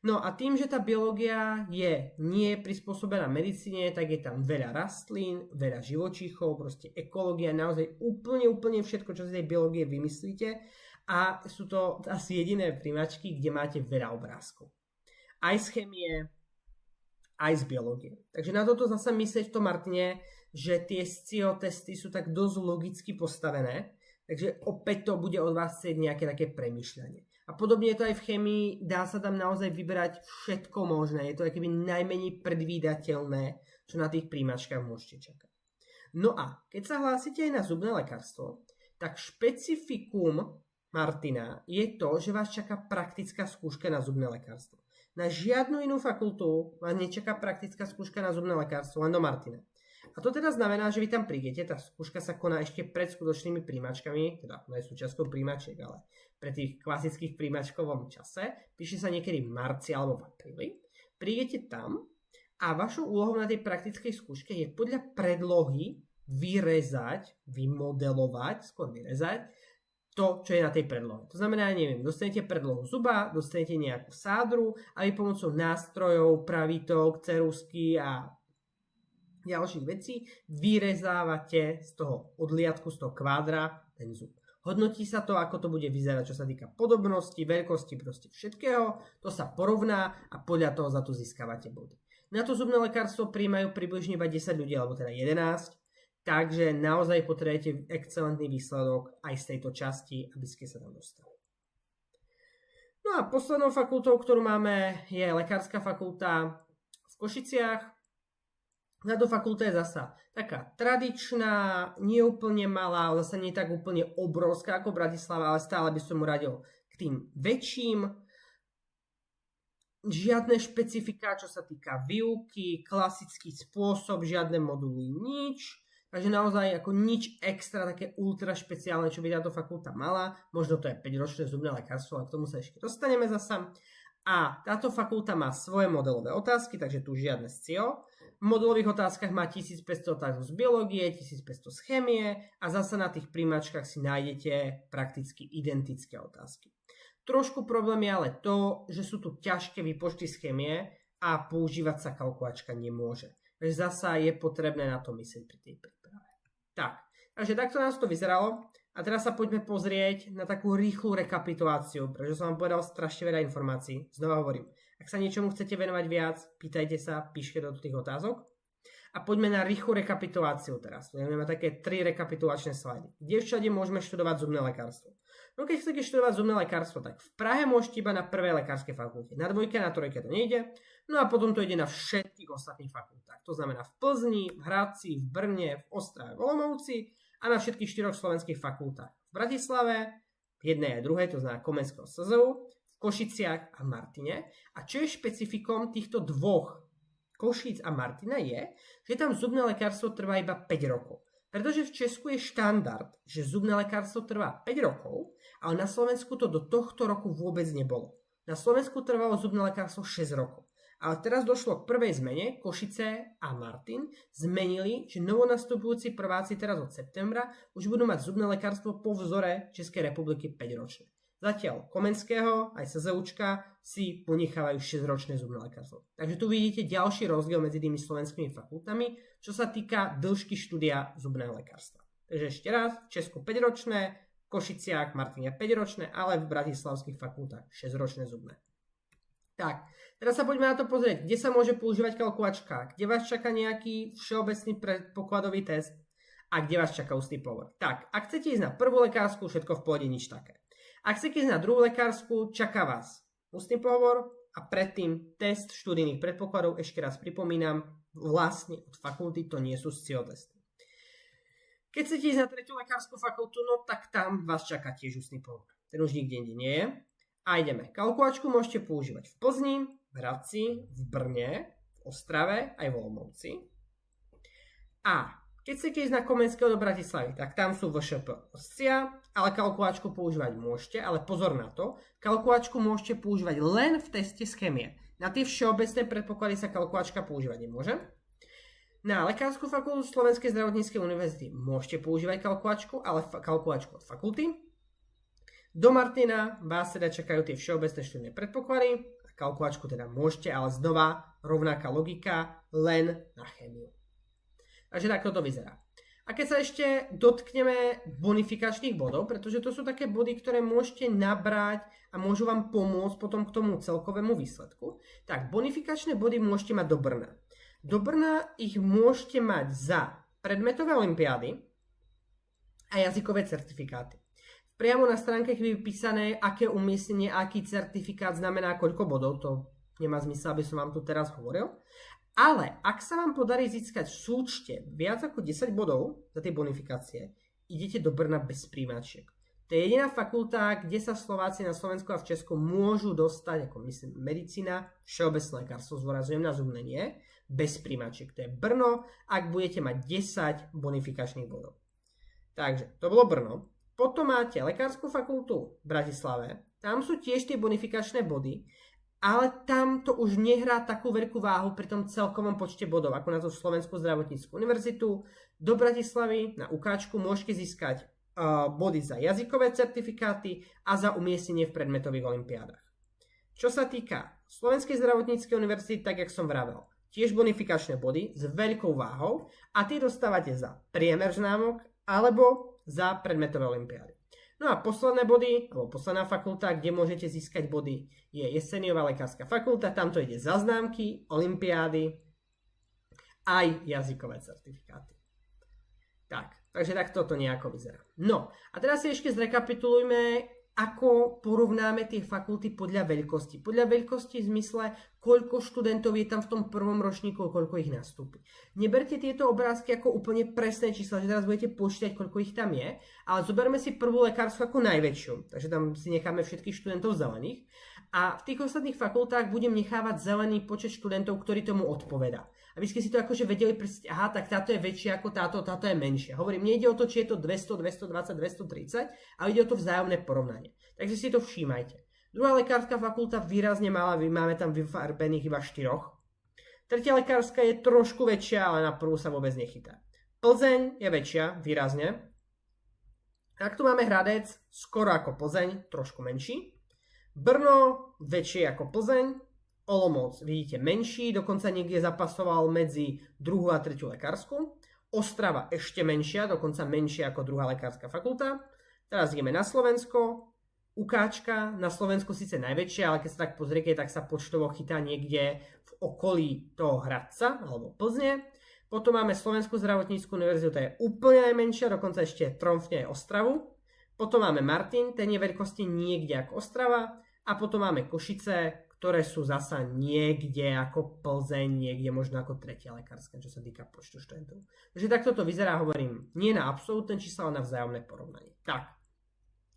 Speaker 1: No a tým, že tá biológia nie je prispôsobená medicíne, tak je tam veľa rastlín, veľa živočíchov, proste ekológia, naozaj úplne všetko, čo z tej biológie vymyslíte a sú to asi jediné príjmačky, kde máte veľa obrázkov. Aj z chémie, aj z biológie. Takže na toto zasa myslieť v tom, Martine, že tie SCIO testy sú tak dosť logicky postavené, takže opäť to bude od vás chcieť nejaké také premýšľanie. A podobne je to aj v chémii, dá sa tam naozaj vyberať všetko možné. Je to akoby najmenej predvídateľné, čo na tých príjmačkách môžete čakať. No a keď sa hlásite aj na zubné lekárstvo, tak špecifikum Martina je to, že vás čaká praktická skúška na zubné lekárstvo. Na žiadnu inú fakultu vás nečaká praktická skúška na zubné lekárstvo, len do Martina. A to teda znamená, že vy tam prídete, tá skúška sa koná ešte pred skutočnými príjmačkami, teda nie súčasťou príjmačiek, ale pre tých klasických príjmačkovom čase, píše sa niekedy v marci alebo v apríli, prídete tam a vašou úlohou na tej praktickej skúške je podľa predlohy vymodelovať to, čo je na tej predlohe. To znamená, neviem, dostanete predlohu zuba, dostanete nejakú sádru a vy pomocou nástrojov, pravítok, ceruzky a ďalších vecí vyrezávate z toho odliadku, z toho kvádra ten zub. Hodnotí sa to, ako to bude vyzerať, čo sa týka podobnosti, veľkosti, proste všetkého. To sa porovná a podľa toho za to získavate body. Na to zubné lekárstvo prijímajú približne iba 10 ľudí, alebo teda 11. Takže naozaj potrebujete excelentný výsledok aj z tejto časti, aby ste sa tam dostali. No a poslednou fakultou, ktorú máme, je lekárska fakulta v Košiciach. Táto fakulta je zasa taká tradičná, nie úplne malá, ale zasa nie tak úplne obrovská ako Bratislava, ale stále by som mu radil k tým väčším. Žiadne špecifika, čo sa týka výuky, klasický spôsob, žiadne moduly, nič. Takže naozaj ako nič extra, také ultra špeciálne, čo by táto fakulta mala. Možno to je 5-ročné zubné lekárstvo, ale k tomu sa ešte dostaneme zasa. A táto fakulta má svoje modelové otázky, takže tu žiadne SCIO. V modelových otázkach má 1500 otázok z biológie, 1500 z chémie a zasa na tých príjmačkách si nájdete prakticky identické otázky. Trošku problém je ale to, že sú tu ťažké výpočty z chémie a používať sa kalkulačka nemôže. Takže zasa je potrebné na to myslieť pri tej príprave. Tak, takže takto nás to vyzeralo. A teraz sa poďme pozrieť na takú rýchlu rekapituláciu, pretože som vám povedal strašne veľa informácií. Znova hovorím, ak sa niečomu chcete venovať viac, pýtajte sa, píšte do tých otázok. A poďme na rýchlu rekapituláciu teraz. Budeme mať také 3 rekapitulačné slajdy. Kde všade môžeme študovať zubné lekárstvo? No keď chcete študovať zubné lekárstvo, tak v Prahe môžete iba na prvej lekárskej fakulte. Na dvojke, na trojke to nejde. No a potom to ide na všetkých ostatných fakultách. To znamená v Plzni, v Hradci, v Brne, v Ostrave, v Olomouci a na všetkých 4 slovenských fakultách. V Bratislave, jednej aj druhej, to znamená Komenského SZU, v Košiciach a v Martine. A čo je špecifikom týchto dvoch Košíc a Martina je, že tam zubné lekárstvo trvá iba 5 rokov. Pretože v Česku je štandard, že zubné lekárstvo trvá 5 rokov, ale na Slovensku to do tohto roku vôbec nebolo. Na Slovensku trvalo zubné lekárstvo 6 rokov. Ale teraz došlo k prvej zmene, Košice a Martin zmenili, že novonastupujúci prváci teraz od septembra už budú mať zubné lekárstvo po vzore Českej republiky 5-ročné. Zatiaľ Komenského aj SZUčka si ponechávajú 6-ročné zubné lekárstvo. Takže tu vidíte ďalší rozdiel medzi tými slovenskými fakultami, čo sa týka dĺžky štúdia zubného lekárstva. Takže ešte raz, v Česku 5-ročné, v Košiciach, Martine 5-ročné, ale v bratislavských fakultách 6-ročné zubné. Tak, teraz sa poďme na to pozrieť, kde sa môže používať kalkulačka, kde vás čaká nejaký všeobecný predpokladový test a kde vás čaká ústny pohovor. Tak, ak chcete ísť na prvú lekársku, všetko v pohode, nič také. Ak chcete ísť na druhú lekársku, čaká vás ústny pohovor a predtým test študijných predpokladov, ešte raz pripomínam, vlastne od fakulty to nie sú SCIO testy. Keď chcete ísť na tretiu lekárskú fakultu, no tak tam vás čaká tiež ústny pohovor. Ten už nikde inde nie je. A ideme. Kalkulačku môžete používať v Plzni, v Hradci, v Brne, v Ostrave aj v Olomouci. A keď chcete ísť na Komenského do Bratislavy, tak tam sú VŠP Oscia, ale kalkulačku používať môžete, ale pozor na to, kalkulačku môžete používať len v teste z chémie. Na tie všeobecné predpoklady sa kalkulačka používať nemôže. Na Lekárskú fakultu Slovenskej zdravotníckej univerzity môžete používať kalkulačku, ale kalkulačku od fakulty. Do Martina vás teda čakajú tie všeobecné študijné predpoklady. Kalkulačku teda môžete, ale znova rovnaká logika, len na chémiu. Takže takto to vyzerá. A keď sa ešte dotkneme bonifikačných bodov, pretože to sú také body, ktoré môžete nabrať a môžu vám pomôcť potom k tomu celkovému výsledku, tak bonifikačné body môžete mať do Brna. Do Brna ich môžete mať za predmetové olympiády a jazykové certifikáty. Priamo na stránke je vypísané, aké umiestnenie, aký certifikát znamená koľko bodov, to nemá zmysel, aby som vám tu teraz hovoril. Ale ak sa vám podarí získať v súčte viac ako 10 bodov za tie bonifikácie, idete do Brna bez príjmačiek. To je jediná fakulta, kde sa Slováci na Slovensku a v Česku môžu dostať, ako myslím, medicína, všeobecné lekárstvo, zdôrazňujem na zubné nie, bez príjmačiek. To je Brno, ak budete mať 10 bonifikačných bodov. Takže to bolo Brno. Potom máte Lekárskú fakultu v Bratislave, tam sú tiež tie bonifikačné body, ale tam to už nehrá takú veľkú váhu pri tom celkovom počte bodov, ako na to Slovenskú zdravotníckú univerzitu. Do Bratislavy na UKčku môžete získať body za jazykové certifikáty a za umiestnenie v predmetových olympiádach. Čo sa týka Slovenskej zdravotníckej univerzity, tak jak som vravel, tiež bonifikačné body s veľkou váhou a tie dostávate za priemer známok alebo za predmetové olympiády. No a posledné body, alebo posledná fakulta, kde môžete získať body, je Jeseniová lekárska fakulta. Tam to ide za známky, olympiády, aj jazykové certifikáty. Takže takto to nejako vyzerá. No, a teraz si ešte zrekapitulujme, ako porovnáme tie fakulty podľa veľkosti. Podľa veľkosti v zmysle, koľko študentov je tam v tom prvom ročníku, koľko ich nastúpi. Neberte tieto obrázky ako úplne presné čísla, že teraz budete počítať, koľko ich tam je, ale zoberme si prvú lekárskú ako najväčšiu, takže tam si necháme všetkých študentov zelených. A v tých ostatných fakultách budem nechávať zelený počet študentov, ktorý tomu odpovedá. Aby ste si to akože vedeli predstaviť, aha, tak táto je väčšia ako táto je menšia. Hovorím, nejde o to, či je to 200, 220, 230, ale ide o to vzájomné porovnanie. Takže si to všímajte. Druhá lekárska fakulta výrazne malá, máme tam vyfarbených iba 4. Tretia lekárska je trošku väčšia, ale na prvú sa vôbec nechytá. Plzeň je väčšia, výrazne. Ak tu máme Hradec, skoro ako Plzeň, trošku menší. Brno väčšie ako Plzeň. Olomouc vidíte menší, dokonca niekde zapasoval medzi druhú a tretiu lekársku. Ostrava ešte menšia, dokonca menšia ako druhá lekárska fakulta. Teraz ideme na Slovensko. UKčka na Slovensku síce najväčšia, ale keď sa tak pozriete, tak sa počtovo chytá niekde v okolí toho Hradca alebo Plzne. Potom máme Slovenskú zdravotníckú univerzitu, to je úplne najmenšia, dokonca ešte tromfne aj Ostravu. Potom máme Martin, ten je veľkosti niekde ako Ostrava. A potom máme Košice, ktoré sú zasa niekde ako Plzeň, niekde možno ako tretia lekárska, čo sa týka počtu študentov. Takže takto to vyzerá, hovorím, nie na absolútne čísla, ale na vzájomné porovnanie. Tak.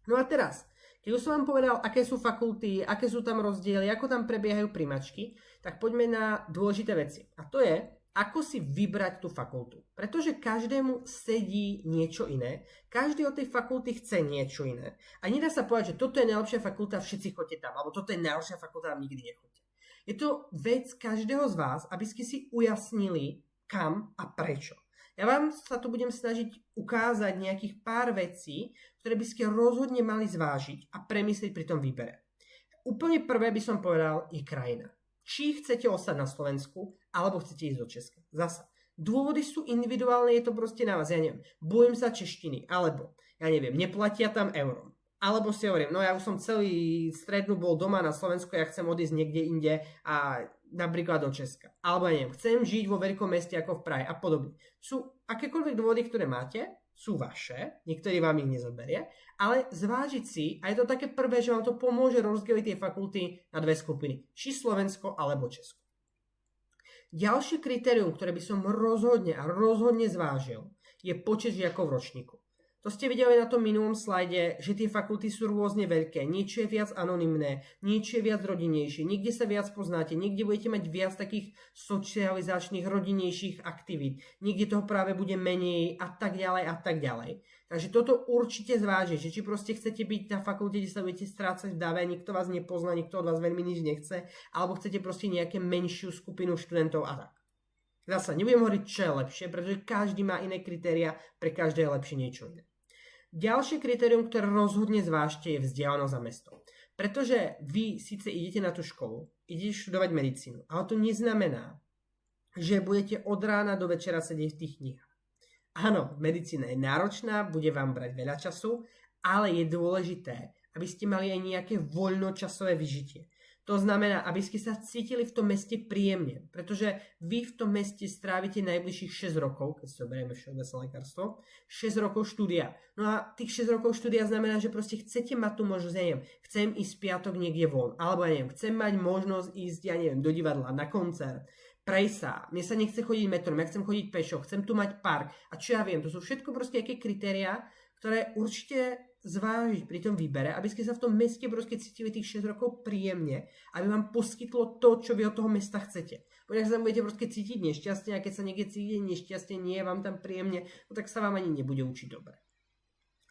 Speaker 1: No a teraz, keď už som vám povedal, aké sú fakulty, aké sú tam rozdiely, ako tam prebiehajú primačky, tak poďme na dôležité veci. A to je, ako si vybrať tú fakultu. Pretože každému sedí niečo iné, každý od tej fakulty chce niečo iné. A nedá sa povedať, že toto je najlepšia fakulta, všetci choďte tam, alebo toto je najlepšia fakulta, tam nikdy nechoďte. Je to vec každého z vás, aby ste si ujasnili, kam a prečo. Ja vám sa tu budem snažiť ukázať nejakých pár vecí, ktoré by ste rozhodne mali zvážiť a premyslieť pri tom výbere. Úplne prvé by som povedal, je krajina. Či chcete ostať na Slovensku, alebo chcete ísť do Česka. Zasa. Dôvody sú individuálne, je to proste na vás, ja neviem, bojím sa češtiny, alebo, ja neviem, neplatia tam eurom. Alebo si hovorím, no ja už som celý strednú bol doma na Slovensku, ja chcem odísť niekde inde a napríklad do Česka. Alebo ja neviem, chcem žiť vo veľkom meste ako v Prahe a podobne. Sú akékoľvek dôvody, ktoré máte, sú vaše, niektorý vám ich nezoberie, ale zvážiť si, a je to také prvé, že vám to pomôže rozdeliť tie fakulty na dve skupiny, či Slovensko alebo Česko. Ďalšie kritérium, ktoré by som rozhodne zvážil, je počet žiakov v ročníku. To ste videli na tom minulom slajde, že tie fakulty sú rôzne veľké. Niečo je viac anonymné, niečo je viac rodinnejšie, niekde sa viac poznáte, niekde budete mať viac takých socializačných, rodinnejších aktivít, niekde toho práve bude menej a tak ďalej a tak ďalej. Takže toto určite zvážiť, že či proste chcete byť na fakulte, kde sa budete strácať v dave, nikto vás nepozná, nikto od vás veľmi nič nechce, alebo chcete proste nejaké menšiu skupinu študentov a tak. Zasa nebudem hovoriť, čo je lepšie, pretože každý má iné kritéria, pre každé je lepšie niečo iné. Ďalšie kritérium, ktoré rozhodne zvážte, je vzdialenosť za mesto. Pretože vy síce idete na tú školu, idete študovať medicínu, ale to neznamená, že budete od rána do večera sedieť v tých knihách. Áno, medicína je náročná, bude vám brať veľa času, ale je dôležité, aby ste mali aj nejaké voľnočasové vyžitie. To znamená, aby ste sa cítili v tom meste príjemne, pretože vy v tom meste strávite najbližších 6 rokov, keď si zoberieme všeobecné lekárstvo, 6 rokov štúdia. No a tých 6 rokov štúdia znamená, že proste chcete mať tú možnosť, ja neviem, chcem ísť piatok niekde von, alebo ja neviem, chcem mať možnosť ísť, ja neviem, do divadla, na koncert, prejsť sa, mne sa nechce chodiť metrom, ja chcem chodiť pešo, chcem tu mať park a čo ja viem, to sú všetko proste aké kritériá, ktoré určite zvážiť pri tom výbere, aby ste sa v tom meste proste cítili tých 6 rokov príjemne, aby vám poskytlo to, čo vy od toho mesta chcete. Pokiaľ sa budete proste cítiť nešťastne a keď sa niekde cítite nešťastne, nie je vám tam príjemne, no tak sa vám ani nebude učiť dobre.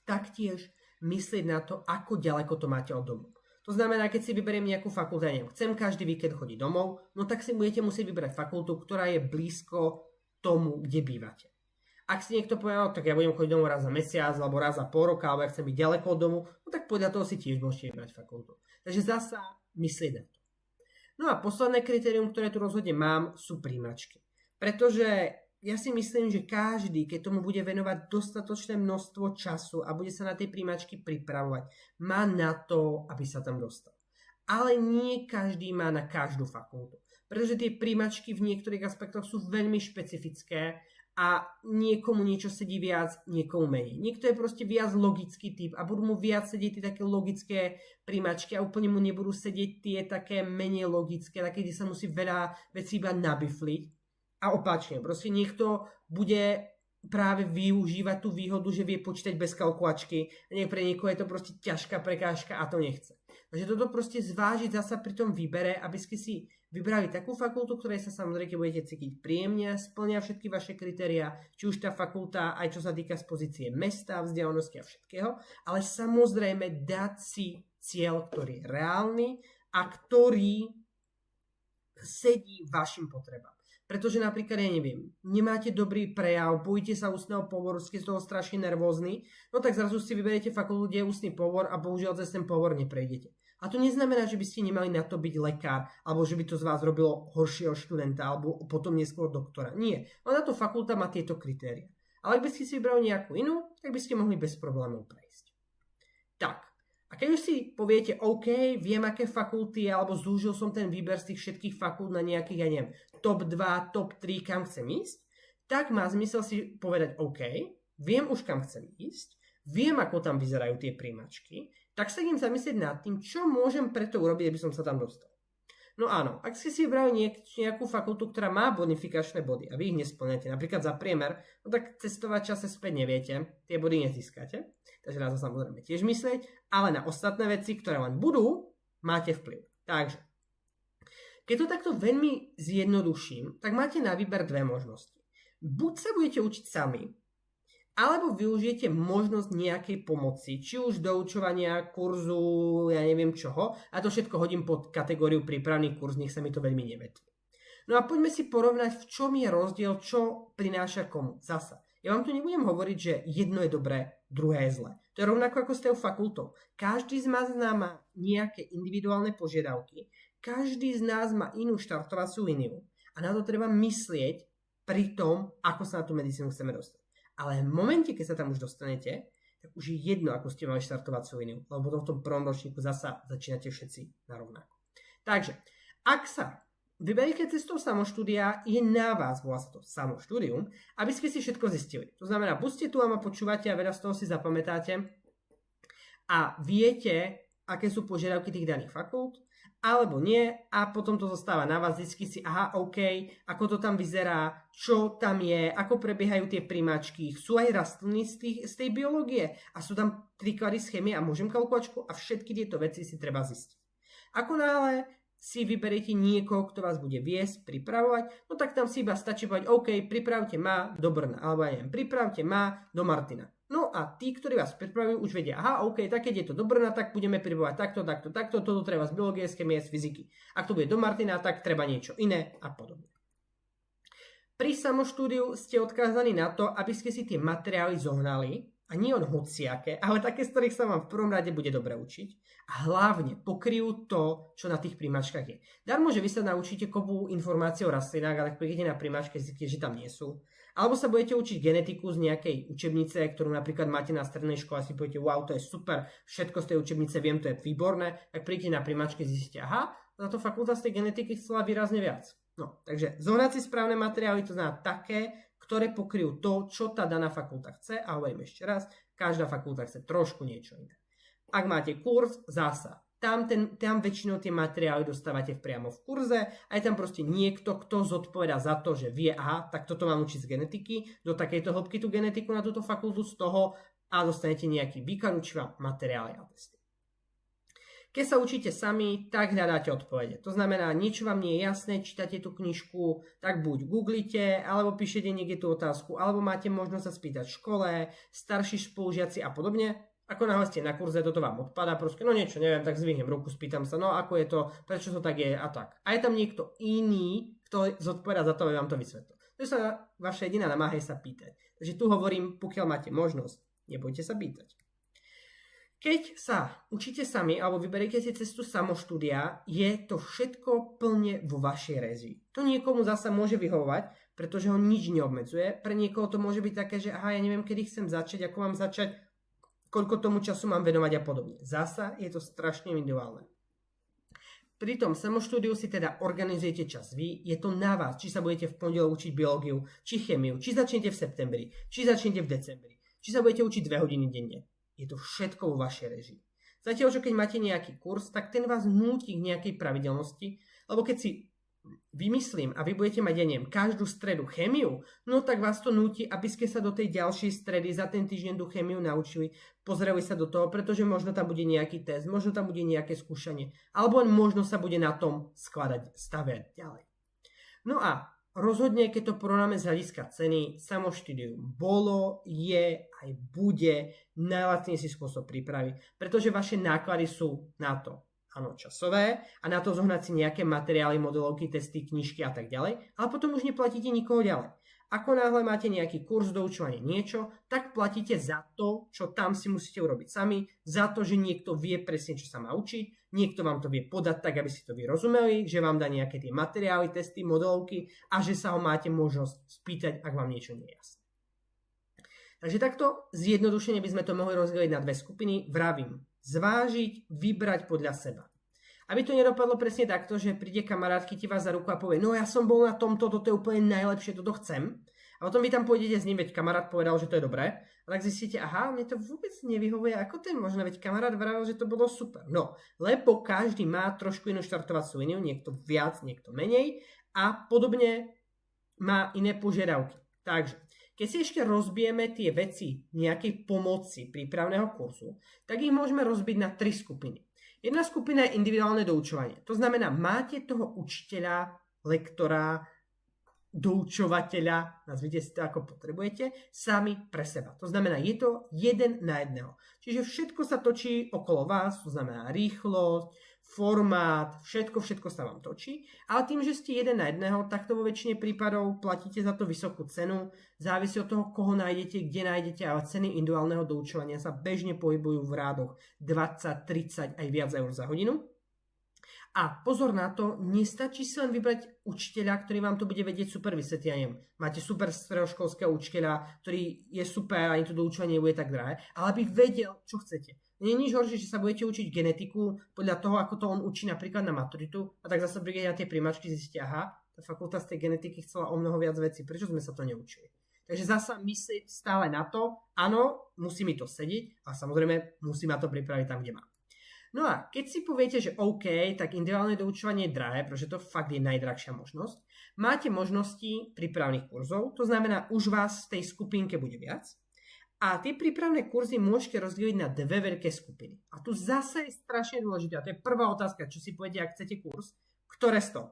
Speaker 1: Taktiež myslieť na to, ako ďaleko to máte od domu. To znamená, keď si vyberiem nejakú fakultu, ja neviem, chcem každý víkend chodiť domov, no tak si budete musieť vybrať fakultu, ktorá je blízko tomu, kde bývate. Ak si niekto povie, no, tak ja budem chodiť domov raz za mesiac, alebo raz za pol roka, alebo ja chcem byť ďaleko od domu, no tak podľa toho si tiež môžete vybrať fakultu. Takže zasa myslieť na to. No a posledné kritérium, ktoré tu rozhodne mám, sú príjmačky. Pretože ja si myslím, že každý, keď tomu bude venovať dostatočné množstvo času a bude sa na tej príjmačky pripravovať, má na to, aby sa tam dostal. Ale nie každý má na každú fakultu. Pretože tie príjmačky v niektorých aspektoch sú veľmi špecifické a niekomu niečo sedí viac, niekomu menej. Niekto je proste viac logický typ a budú mu viac sedieť tie také logické príjmačky a úplne mu nebudú sedieť tie také menej logické, také, kde sa musí veľa vecí iba nabifliť. A opačne, proste niekto bude práve využívať tú výhodu, že vie počítať bez kalkulačky a pre niekoho je to proste ťažká prekážka a to nechce. Takže toto proste zvážiť zasa pri tom výbere, aby ste si vybrali takú fakultu, ktorej sa samozrejme budete cítiť príjemne, splňa všetky vaše kritériá, či už tá fakulta, aj čo sa týka z pozície mesta, vzdialenosti a všetkého, ale samozrejme dať si cieľ, ktorý je reálny a ktorý sedí vašim potrebám. Pretože napríklad, ja neviem, nemáte dobrý prejav, bojíte sa ústneho pohovoru, ste z toho strašne nervózni, no tak zrazu si vyberiete fakultu, kde je ústny pohovor a bohužiaľ cez ten pohovor neprejdete. A to neznamená, že by ste nemali na to byť lekár, alebo že by to z vás robilo horšieho študenta, alebo potom neskôr doktora. Nie, ale na to fakulta má tieto kritéria. Ale ak by ste si vybrali nejakú inú, tak by ste mohli bez problémov prejsť. Tak. A keď už si poviete, OK, viem, aké fakulty, alebo zúžil som ten výber z tých všetkých fakult na nejakých, ja neviem, top 2, top 3, kam chcem ísť, tak má zmysel si povedať, OK, viem už, kam chcem ísť, viem, ako tam vyzerajú tie príjmačky, tak sa idem zamyslieť nad tým, čo môžem preto urobiť, aby som sa tam dostal. No áno, ak ste si vybrali nejakú fakultu, ktorá má bonifikačné body a vy ich nesplňate, napríklad za priemer, no tak cestovať čase späť neviete, tie body nezískate, takže na to samozrejme tiež myslieť, ale na ostatné veci, ktoré len budú, máte vplyv. Takže, keď to takto veľmi zjednoduším, tak máte na výber dve možnosti. Buď sa budete učiť sami, alebo využijete možnosť nejakej pomoci, či už doučovania kurzu, ja neviem čoho, a to všetko hodím pod kategóriu prípravný kurz, nech sa mi to veľmi nevetví. No a poďme si porovnať, v čom je rozdiel, čo prináša komu. Zasa, ja vám tu nebudem hovoriť, že jedno je dobré, druhé je zlé. To je rovnako ako s tou fakultou. Každý z nás má nejaké individuálne požiadavky, každý z nás má inú štartovaciu líniu a na to treba myslieť pri tom, ako sa na tú medicínu chceme dostať. Ale v momente, keď sa tam už dostanete, tak už je jedno, ako ste mali štartovacú líniu, lebo v tom prvom ročníku zasa začínate všetci na rovnako. Takže, ak sa vyberiete cestou samoštúdia, je na vás, volá sa to samoštúdium, aby ste si všetko zistili. To znamená, buď ste tu a ma počúvate a veľa z toho si zapamätáte a viete, aké sú požiadavky tých daných fakult, alebo nie a potom to zostáva na vás, vždycky si, OK, ako to tam vyzerá, čo tam je, ako prebiehajú tie primáčky, sú aj rastliny z tej biológie a sú tam príklady z chémie a môžem kalkulačku a všetky tieto veci si treba zistiť. Ako náhle si vyberiete niekoho, kto vás bude viesť, pripravovať, no tak tam si iba stačí povedať, OK, pripravte ma do Brna, alebo ja neviem, pripravte ma do Martina. No a tí, ktorí vás pripravujú, už vedia, OK, tak keď je to do Brna, tak budeme pripravovať takto, toto treba z biológie, z chemie, z fyziky. Ak to bude do Martina, tak treba niečo iné a podobne. Pri samoštúdiu ste odkázaní na to, aby ste si tie materiály zohnali, a nie on hociaké, ale také, z ktorých sa vám v prvom rade bude dobre učiť. A hlavne pokryjú to, čo na tých primáčkach je. Darmo, že vy sa naučíte kopu informácií o rastlinách, ale ak prídete na primáčke, zistíte, že tam nie sú. Alebo sa budete učiť genetiku z nejakej učebnice, ktorú napríklad máte na strednej škole a si poviete, wow, to je super, všetko z tej učebnice viem, to je výborné. Tak prídete na primáčke, zistíte, na to fakulta z tej genetiky chcela výrazne viac. No, takže zohnať si správne materiály, to znamená také, ktoré pokryjú to, čo tá daná fakulta chce. A hovorím ešte raz, každá fakulta chce trošku niečo iné. Ak máte kurz, zasa, tam väčšinou tie materiály dostávate priamo v kurze a je tam proste niekto, kto zodpovedá za to, že vie, tak toto mám učiť z genetiky, do takejto hĺbky tú genetiku na túto fakultu z toho a dostanete nejaký výklad, učí vám materiály a testy. Keď sa učíte sami, tak hľadáte odpovede. To znamená, niečo vám nie je jasné, čítate tú knižku, tak buď googlite, alebo píšete niekde tú otázku, alebo máte možnosť sa spýtať v škole, starší spolužiaci a podobne. Ako náhle ste na kurze, toto vám odpadá, proste, niečo neviem, tak zvihnem ruku, spýtam sa, ako je to, prečo to tak je a tak. A je tam niekto iný, kto zodpovedá za to, aby vám to vysvetlil. To je vaša jediná námaha sa pýtať. Takže tu hovorím, pokiaľ máte možnosť, nebojte sa pýtať. Keď sa učíte sami alebo vyberiete si cestu samoštúdia, je to všetko plne vo vašej réžii. To niekomu zasa môže vyhovovať, pretože ho nič neobmedzuje. Pre niekoho to môže byť také, že ja neviem, kedy chcem začať, ako mám začať, koľko tomu času mám venovať a podobne. Zasa je to strašne individuálne. Pri tom samoštúdiu si teda organizujete čas vy, je to na vás, či sa budete v pondelok učiť biológiu, či chemiu, či začnete v septembri, či začnete v decembri, či sa budete učiť 2 hodiny denne. Je to všetko vo vašej režii. Zatiaľ, že keď máte nejaký kurz, tak ten vás núti k nejakej pravidelnosti, lebo keď si vymyslím a vy budete mať, každú stredu chémiu, no tak vás to núti, aby ste sa do tej ďalšej stredy za ten týždeň tú chémiu naučili, pozreli sa do toho, pretože možno tam bude nejaký test, možno tam bude nejaké skúšanie, alebo možno sa bude na tom staviať ďalej. No a rozhodne, keď to porovnáme z hľadiska ceny, samoštúdium bolo, je aj bude najlacnejší spôsob prípravy, pretože vaše náklady sú na to, časové a na to zohnať si nejaké materiály, modelovky, testy, knižky a tak ďalej, ale potom už neplatíte nikoho ďalej. Ako náhle máte nejaký kurz, doučovanie niečo, tak platíte za to, čo tam si musíte urobiť sami, za to, že niekto vie presne, čo sa má učiť, niekto vám to vie podať tak, aby si to vy rozumeli, že vám dá nejaké tie materiály, testy, modelovky a že sa ho máte možnosť spýtať, ak vám niečo nie je jasné. Takže takto zjednodušene by sme to mohli rozdeliť na 2 skupiny. Vravím, zvážiť, vybrať podľa seba. Aby to nedopadlo presne takto, že príde kamarát, chytí vás za ruku a povie, ja som bol na tomto, toto je úplne najlepšie, toto chcem. A potom vy tam pôjdete s ním, veď kamarát povedal, že to je dobré. A tak zistíte, mne to vôbec nevyhovuje, ako to je možné, veď kamarát vravel, že to bolo super. No, lebo každý má trošku inú štartovaciu liniu, niekto viac, niekto menej a podobne má iné požiadavky. Takže, keď si ešte rozbijeme tie veci nejakej pomoci prípravného kurzu, tak ich môžeme rozbiť na 3 skupiny. Jedna skupina je individuálne doučovanie. To znamená, máte toho učiteľa, lektora, doučovateľa, nazvite si to ako potrebujete, sami pre seba. To znamená, je to 1 na 1. Čiže všetko sa točí okolo vás, to znamená rýchlosť, formát, všetko sa vám točí, ale tým, že ste 1 na 1, tak to vo väčšine prípadov platíte za to vysokú cenu, závisí od toho, koho nájdete, kde nájdete, ale ceny individuálneho doučovania sa bežne pohybujú v rádoch 20, 30 aj viac eur za hodinu. A pozor na to, nestačí si len vybrať učiteľa, ktorý vám to bude vedieť super vysvetliť. Ja neviem, máte super stredoškolského učiteľa, ktorý je super, ani to doučovanie nebude tak drahé, ale aby vedel, čo chcete. Nie je nič horšie, že sa budete učiť genetiku podľa toho, ako to on učí napríklad na maturitu a tak zase prídete na tie primáčky zistíte, tá fakulta z tej genetiky chcela o mnoho viac vecí, prečo sme sa to neučili. Takže zasa myslieť stále na to, áno, musí mi to sedieť a samozrejme musí ma to pripraviť tam, kde má. No a keď si poviete, že OK, tak individuálne doučovanie je drahé, pretože to fakt je najdrahšia možnosť, máte možnosti prípravných kurzov, to znamená, už vás v tej skupinke bude viac. A tie prípravné kurzy môžete rozdeliť na dve veľké skupiny. A tu zase je strašne dôležité. A to je prvá otázka, čo si poviete, ak chcete kurz. Ktoré z toho?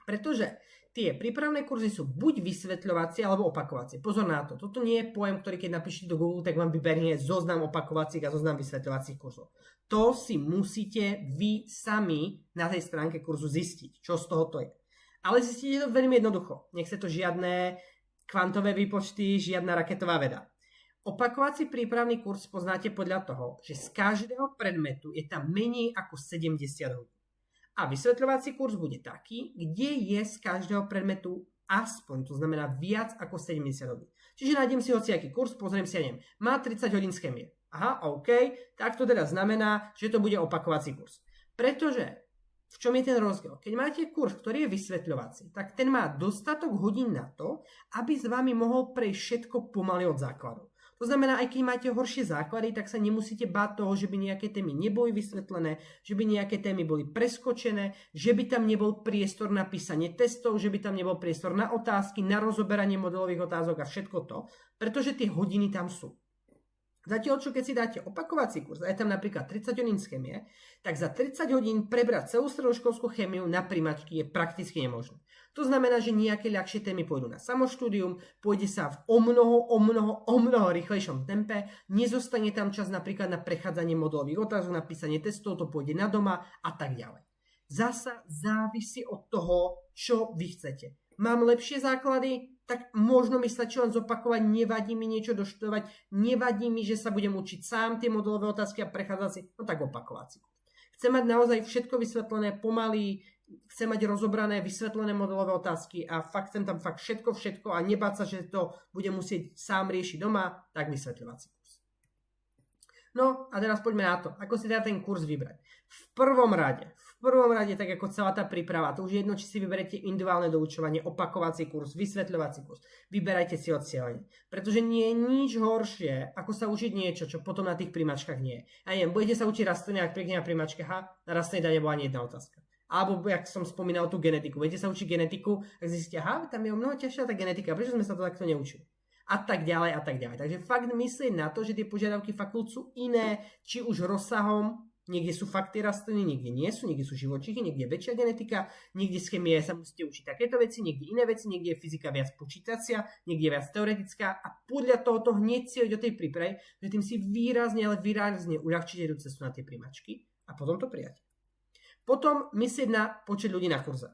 Speaker 1: Pretože tie prípravné kurzy sú buď vysvetľovacie, alebo opakovacie. Pozor na to. Toto nie je pojem, ktorý keď napíšete do Google, tak vám vyberie zoznam opakovacích a zoznam vysvetľovacích kurzov. To si musíte vy sami na tej stránke kurzu zistiť, čo z toho to je. Ale zistíte to veľmi jednoducho. Nechce to žiadne kvantové výpočty, žiadna raketová veda. Opakovací prípravný kurz poznáte podľa toho, že z každého predmetu je tam menej ako 70 hodín. A vysvetľovací kurz bude taký, kde je z každého predmetu aspoň, to znamená viac ako 70 hodín. Čiže nájdem si hociaký kurz, pozriem si, ja neviem, má 30 hodín z chémie. Aha, OK, tak to teda znamená, že to bude opakovací kurz. Pretože v čom je ten rozdiel? Keď máte kurz, ktorý je vysvetľovací, tak ten má dostatok hodín na to, aby s vami mohol prejsť všetko pomaly od základov. To znamená, aj keď máte horšie základy, tak sa nemusíte báť toho, že by nejaké témy neboli vysvetlené, že by nejaké témy boli preskočené, že by tam nebol priestor na písanie testov, že by tam nebol priestor na otázky, na rozoberanie modelových otázok a všetko to, pretože tie hodiny tam sú. Zatiaľ, čo keď si dáte opakovací kurz, a je tam napríklad 30 hodín z chémie, tak za 30 hodín prebrať celú stredoškolskú chémiu na primačky je prakticky nemožné. To znamená, že nejaké ľahšie témy pôjdu na samoštúdium, pôjde sa v o mnoho rýchlejšom tempe, nezostane tam čas napríklad na prechádzanie modelových otázok, na písanie testov, to pôjde na doma a tak ďalej. Zasa závisí od toho, čo vy chcete. Mám lepšie základy? Tak možno mi stačí len zopakovať, nevadí mi niečo doštudovať, nevadí mi, že sa budem učiť sám tie modelové otázky a prechádzať si, no tak opakovací. Chcem mať naozaj všetko vysvetlené pomaly, chcem mať rozobrané, vysvetlené modelové otázky a fakt chcem tam fakt všetko a nebáť sa, že to budem musieť sám riešiť doma, tak vysvetľovací kurz. No a teraz poďme na to, ako si teda ten kurz vybrať. V prvom rade, tak ako celá tá príprava, to už je jedno, či si vyberete individuálne doučovanie, opakovací kurz, vysvetľovací kurz. Vyberajte si odcieľenie. Pretože nie je nič horšie, ako sa učiť niečo, čo potom na tých primačkách nie je. A neviem, budete sa učiť rastliny, ak príkne na primačke, na rastlinej dane bola ani jedna otázka. Alebo, jak som spomínal, tú genetiku. Budete sa učiť genetiku, tak zistíte, tam je o mnoho ťažšia tá genetika, prečo sme sa to takto neučili? A tak ďalej. Takže fakt myslieť na to, že tie požiadavky fakult sú iné, či už rozsahom, niekde sú fakt tie rastliny, niekde nie sú, niekde sú živočichy, niekde je väčšia genetika, niekde z chémie sa musíte učiť takéto veci, niekde iné veci, niekde je fyzika viac počítacia, niekde je viac teoretická a podľa tohoto hneď si do tej prípravy, že tým si výrazne uľahčíte tú cestu na tie primačky a potom to prijať. Potom myslieť na počet ľudí na kurze.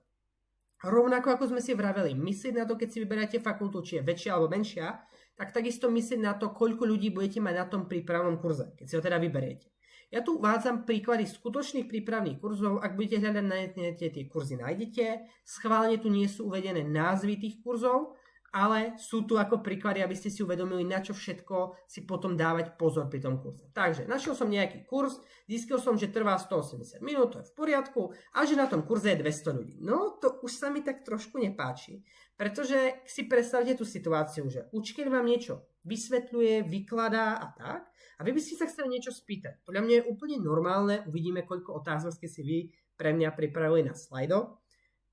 Speaker 1: Rovnako ako sme si vraveli, myslieť na to, keď si vyberáte fakultu, či je väčšia alebo menšia, tak takisto myslieť na to, koľko ľudí budete mať na tom prípravnom kurze, keď si ho teda vyberiete. Ja tu uvádzam príklady skutočných prípravných kurzov, ak budete hľadať na internete, tie kurzy nájdete. Schválne tu nie sú uvedené názvy tých kurzov, ale sú tu ako príklady, aby ste si uvedomili, na čo všetko si potom dávať pozor pri tom kurze. Takže našiel som nejaký kurz, zistil som, že trvá 180 minút, to je v poriadku, a že na tom kurze je 200 ľudí. No to už sa mi tak trošku nepáči, pretože si predstavte tú situáciu, že učiteľ vám niečo vysvetľuje, vykladá a tak, a vy by ste sa chceli niečo spýtať. Podľa mňa je úplne normálne, uvidíme, koľko otázok ste si vy pre mňa pripravili na slajdo.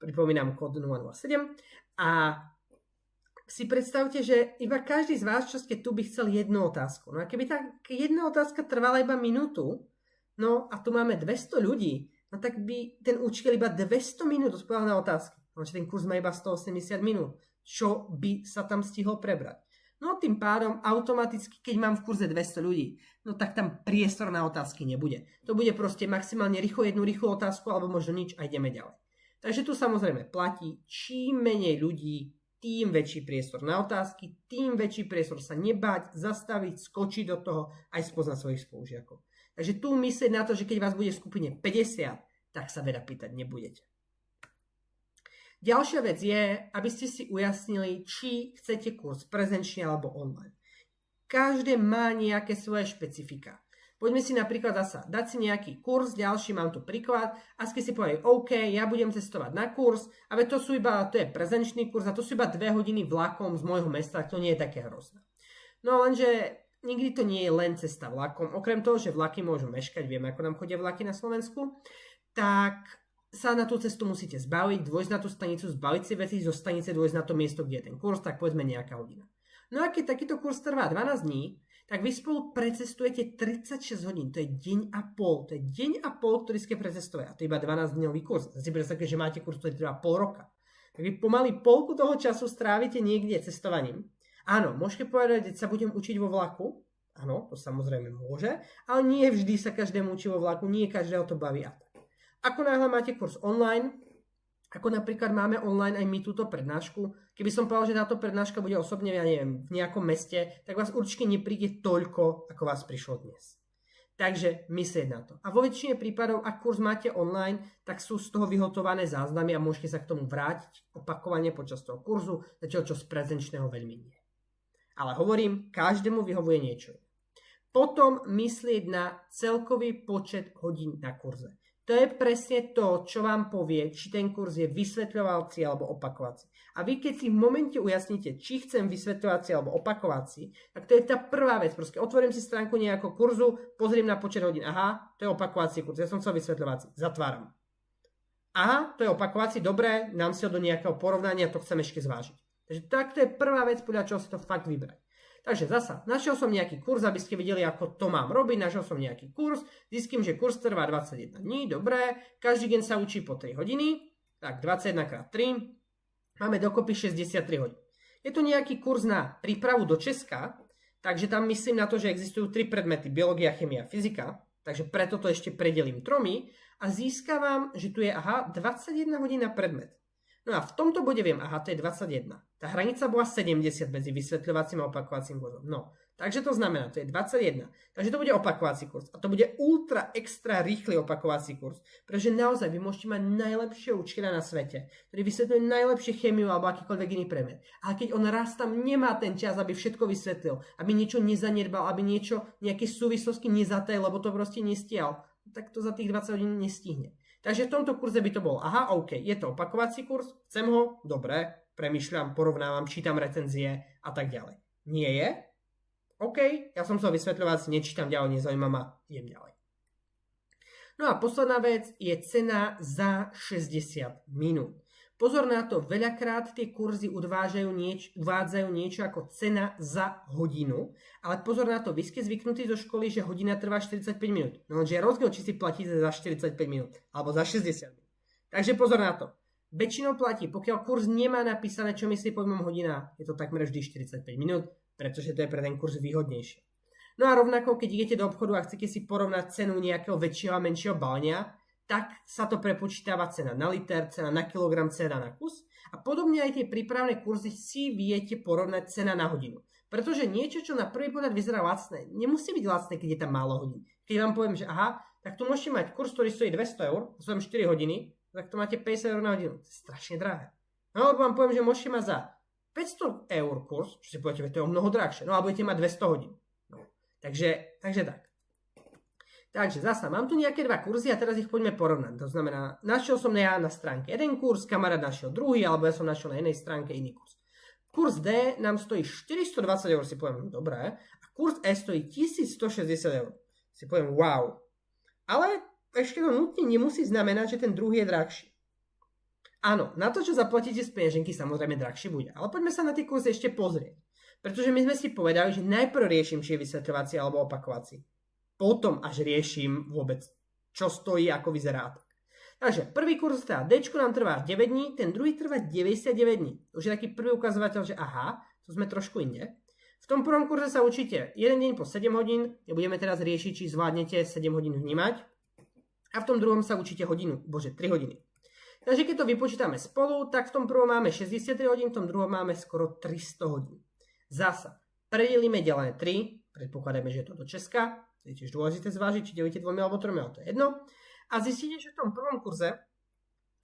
Speaker 1: Pripomínam kód 007 a si predstavte, že iba každý z vás, čo ste tu, by chcel jednu otázku. No a keby tá jedna otázka trvala iba minútu, no a tu máme 200 ľudí, no tak by ten učiteľ iba 200 minút odpovedal na otázky. No, ten kurz má iba 180 minút. Čo by sa tam stihlo prebrať? No tým pádom automaticky, keď mám v kurze 200 ľudí, no tak tam priestor na otázky nebude. To bude proste maximálne jednu rýchlu otázku, alebo možno nič a ideme ďalej. Takže tu samozrejme platí, čím menej ľudí, tým väčší priestor na otázky, tým väčší priestor sa nebáť, zastaviť, skočiť do toho, aj spoznať svojich spolužiakov. Takže tu myslieť na to, že keď vás bude v skupine 50, tak sa veľa pýtať nebudete. Ďalšia vec je, aby ste si ujasnili, či chcete kurz prezenčne alebo online. Každé má nejaké svoje špecifika. Poďme si napríklad zasa dať si nejaký kurz, ďalší mám tu príklad a keď si povedali, OK, ja budem cestovať na kurz, ale to je prezenčný kurz a to sú iba 2 hodiny vlakom z môjho mesta, to nie je také hrozné. No lenže nikdy to nie je len cesta vlakom. Okrem toho, že vlaky môžu meškať, vieme, ako nám chodia vlaky na Slovensku, tak sa na tú cestu musíte zbaviť, dôjsť na tú stanicu, zbaviť si veci, zo stanice dôjsť na to miesto, kde je ten kurz, tak povedzme nejaká hodina. No a keď takýto kurz trvá 12 dní, tak vy spolu precestujete 36 hodín, to je deň a pol, ktorý ste precestovali, a to je iba 12-dňový kurz. Si predstavte, že máte kurz, ktorý trvá pol roka. Tak vy pomaly polku toho času strávite niekde cestovaním. Áno, môžete povedať, že sa budem učiť vo vlaku. Áno, to samozrejme môže, ale nie vždy sa každému učí vo vlaku, nie každého to baví a tak. Ako náhle máte kurz online, ako napríklad máme online aj my túto prednášku, keby som povedal, že táto prednáška bude osobne, ja neviem, v nejakom meste, tak vás určite nepríde toľko, ako vás prišlo dnes. Takže myslieť na to. A vo väčšine prípadov, ak kurz máte online, tak sú z toho vyhotované záznamy a môžete sa k tomu vrátiť opakovane počas toho kurzu, zatiaľ čo z prezenčného veľmi nie. Ale hovorím, každému vyhovuje niečo. Potom myslieť na celkový počet hodín na kurze. To je presne to, čo vám povie, či ten kurz je vysvetľovací alebo opakovací. A vy keď si v momente ujasníte, či chcem vysvetľovací alebo opakovací, tak to je tá prvá vec. Proste otvorím si stránku nejakého kurzu, pozriem na počet hodín. Aha, to je opakovací kurz, ja som chcel vysvetľovací. Zatváram. Aha, to je opakovací, dobré, dám si ho do nejakého porovnania, to chcem ešte zvážiť. Takže takto je prvá vec, podľa čoho si to fakt vybrať. Takže zasa, našiel som nejaký kurz, aby ste videli, ako to mám robiť, našiel som nejaký kurz, zistím, že kurz trvá 21 dní, dobré, každý deň sa učí po 3 hodiny, tak 21 x 3, máme dokopy 63 hodín. Je to nejaký kurz na prípravu do Česka, takže tam myslím na to, že existujú 3 predmety, biológia, chémia, fyzika, takže preto to ešte predelím 3 a získavam, že tu je, 21 hodín na predmet. No a v tomto bode viem, to je 21. Tá hranica bola 70 medzi vysvetľovacím a opakovacím kurzom. No, takže to znamená, to je 21. Takže to bude opakovací kurz. A to bude ultra extra rýchly opakovací kurz. Pretože naozaj vy môžete mať najlepšieho učiteľa na svete, ktorý vysvetľuje najlepšie chémiu alebo akýkoľvek iný predmet. Ale keď on raz tam nemá ten čas, aby všetko vysvetlil, aby niečo nezanedbal, aby nejaké súvislosti nezatajil, lebo to proste nestial, tak to za tých 20 hodín nestihne. Takže v tomto kurze by to bolo, OK, je to opakovací kurz, chcem ho, dobre, premýšľam, porovnávam, čítam recenzie a tak ďalej. Nie je? OK, ja som chcel vysvetľovať, nečítam ďalej, nezaujíma ma, idem ďalej. No a posledná vec je cena za 60 minút. Pozor na to, veľakrát tie kurzy uvádzajú niečo ako cena za hodinu, ale pozor na to, vy ste zvyknutí zo školy, že hodina trvá 45 minút. No lenže je rozdiel, či si platíte za 45 minút, alebo za 60 minút. Takže pozor na to. Väčšinou platí, pokiaľ kurz nemá napísané, čo myslí pojmom hodina, je to takmer vždy 45 minút, pretože to je pre ten kurz výhodnejšie. No a rovnako, keď idete do obchodu a chcete si porovnať cenu nejakého väčšieho a menšieho balenia, tak sa to prepočítava cena na liter, cena na kilogram, cena na kus. A podobne aj tie prípravné kurzy si viete porovnať cena na hodinu. Pretože niečo, čo na prvý pohľad vyzerá lacné, nemusí byť lacné, keď je tam málo hodín. Keď vám poviem, že tak tu môžete mať kurz, ktorý stojí 200 eur, stojí 4 hodiny, tak to máte 50 eur na hodinu. To je strašne drahé. No alebo vám poviem, že môžete mať za 500 eur kurz, čo si poviete, to je o mnoho drahšie, no a budete mať 200 hodín. No. Takže tak. Takže zasa, mám tu nejaké 2 kurzy a teraz ich poďme porovnať. To znamená, našiel som ja na stránke jeden kurz, kamarát našiel druhý, alebo ja som našiel na jednej stránke iný kurz. Kurz D nám stojí 420 eur, si poviem, dobré, a kurz E stojí 1160 eur. Si poviem, wow. Ale ešte to nutne nemusí znamenať, že ten druhý je drahší. Áno, na to, čo zaplatíte z peňaženky, samozrejme drahšie bude. Ale poďme sa na tie kurzy ešte pozrieť. Pretože my sme si povedali, že najprv riešim, či je vysvetľovací alebo opakovací. Potom až riešim vôbec, čo stojí, ako vyzerá. Takže prvý kurz teda D nám trvá 9 dní, ten druhý trvá 99 dní. Už je taký prvý ukazovateľ, že to sme trošku inde. V tom prvom kurze sa učíte 1 deň po 7 hodín, budeme teraz riešiť, či zvládnete 7 hodín vnímať. A v tom druhom sa učíte 3 hodiny. Takže keď to vypočítame spolu, tak v tom prvom máme 63 hodín, v tom druhom máme skoro 300 hodín. Zasa, predelíme delené 3, predpokladáme, že je to do Česka. Je tiež dôležité zvážiť, či delíte 2 alebo 3, ale to je jedno. A zistíte, že v tom prvom kurze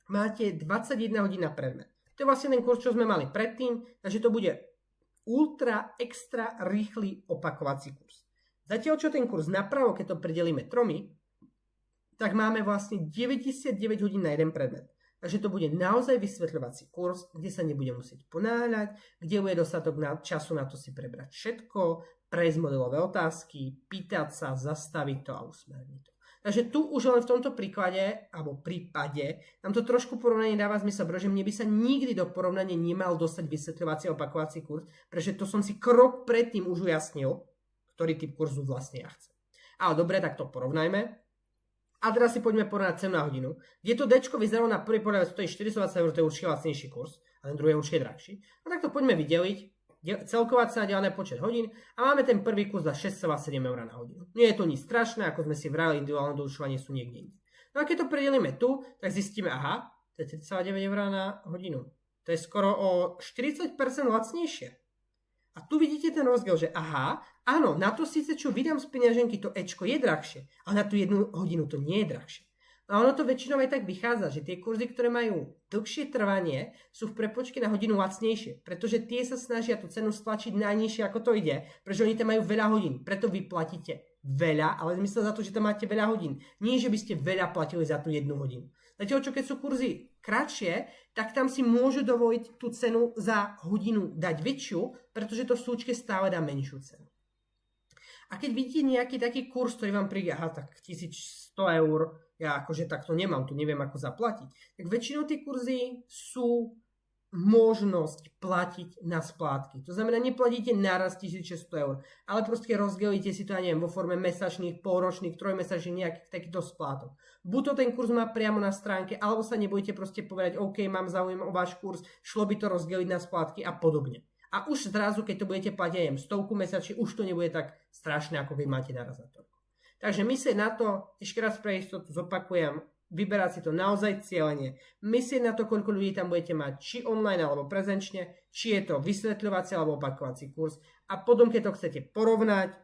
Speaker 1: máte 21 hodín na predmet. To je vlastne ten kurz, čo sme mali predtým, takže to bude ultra extra rýchly opakovací kurz. Zatiaľ, čo ten kurz napravo, keď to predelíme 3, tak máme vlastne 99 hodín na jeden predmet. Takže to bude naozaj vysvetľovací kurz, kde sa nebude musieť ponáhľať, kde bude dostatok času na to si prebrať všetko, prejsť modelové otázky, pýtať sa, zastaviť to a usmerniť to. Takže tu už len v tomto príklade, alebo prípade, nám to trošku porovnanie dáva zmysel, pretože mne by sa nikdy do porovnania nemal dostať vysvetľovací a opakovací kurz, pretože to som si krok predtým už ujasnil, ktorý typ kurzu vlastne ja chcem. Ale dobre, tak to porovnajme. A teraz si poďme porovnať cenu na hodinu. Kde to Dčko vyzeralo na prvý pohľad, to je 420 eur, to je určite lacnejší kurz, a ten druhý je určite drahší. No tak to poďme vydeliť. Celková cena delené počet hodín a máme ten prvý kurz za 6,7 eur na hodinu. Nie je to nič strašné, ako sme si vrali, individuálne doučovanie sú niekde inde. No a keď to predelíme tu, tak zistíme, aha, to je 3,9 eur na hodinu. To je skoro o 40% lacnejšie. A tu vidíte ten rozdiel, že aha, áno, na to síce čo vydám z peňaženky, to Ečko je drahšie, ale na tú jednu hodinu to nie je drahšie. A ono to väčšinou aj tak vychádza, že tie kurzy, ktoré majú dlhšie trvanie, sú v prepočte na hodinu lacnejšie, pretože tie sa snažia tú cenu stlačiť najnižšie, ako to ide, pretože oni tam majú veľa hodín, preto vy platíte veľa, ale zmysel za to, že tam máte veľa hodín. Nie, že by ste veľa platili za tú jednu hodinu. Zatiaľ, čo keď sú kurzy kratšie, tak tam si môžu dovoliť tú cenu za hodinu dať väčšiu, pretože to v súčke stále dá menšiu cenu. A keď vidíte nejaký taký kurz, ktorý vám príde, aha, tak 1100 eur, ja akože takto nemám, tu neviem ako zaplatiť, tak väčšinou tie kurzy sú možnosť platiť na splátky. To znamená, neplatíte naraz 1600 eur, ale proste rozdelíte si to, ja neviem, vo forme mesačných, polročných, trojmesačných nejakých takýchto splátok. Buď to ten kurz má priamo na stránke, alebo sa nebudete proste povedať, OK, mám záujem o váš kurz, šlo by to rozdeliť na splátky a podobne. A už zrazu, keď to budete platiť, neviem, 100 mesačne, už to nebude tak strašné, ako vy máte naraz na to. Takže myslieť na to, ešte raz pre istotu zopakujem, vyberať si to naozaj cieľene, myslieť na to, koľko ľudí tam budete mať, či online alebo prezenčne, či je to vysvetľovací alebo opakovací kurz a potom, keď to chcete porovnať,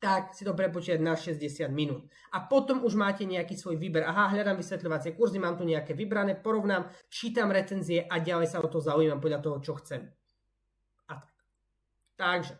Speaker 1: tak si to prepočítať na 60 minút. A potom už máte nejaký svoj výber. Aha, hľadám vysvetľovacie kurzy, mám tu nejaké vybrané, porovnám, čítam recenzie a ďalej sa o to zaujímam podľa toho, čo chcem. A tak. Takže,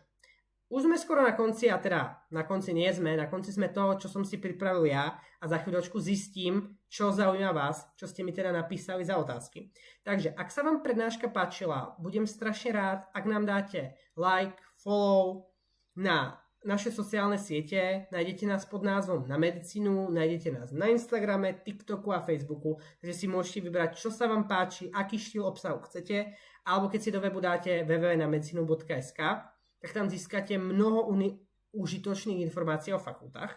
Speaker 1: už sme skoro na konci, a teda na konci nie sme, na konci sme toho, čo som si pripravil ja a za chvíľočku zistím, čo zaujíma vás, čo ste mi teda napísali za otázky. Takže, ak sa vám prednáška páčila, budem strašne rád, ak nám dáte like, follow na naše sociálne siete, nájdete nás pod názvom Na medicínu, nájdete nás na Instagrame, TikToku a Facebooku, takže si môžete vybrať, čo sa vám páči, aký štýl obsahu chcete, alebo keď si do webu dáte www.namedicinu.sk, tak tam získate mnoho užitočných informácií o fakultách,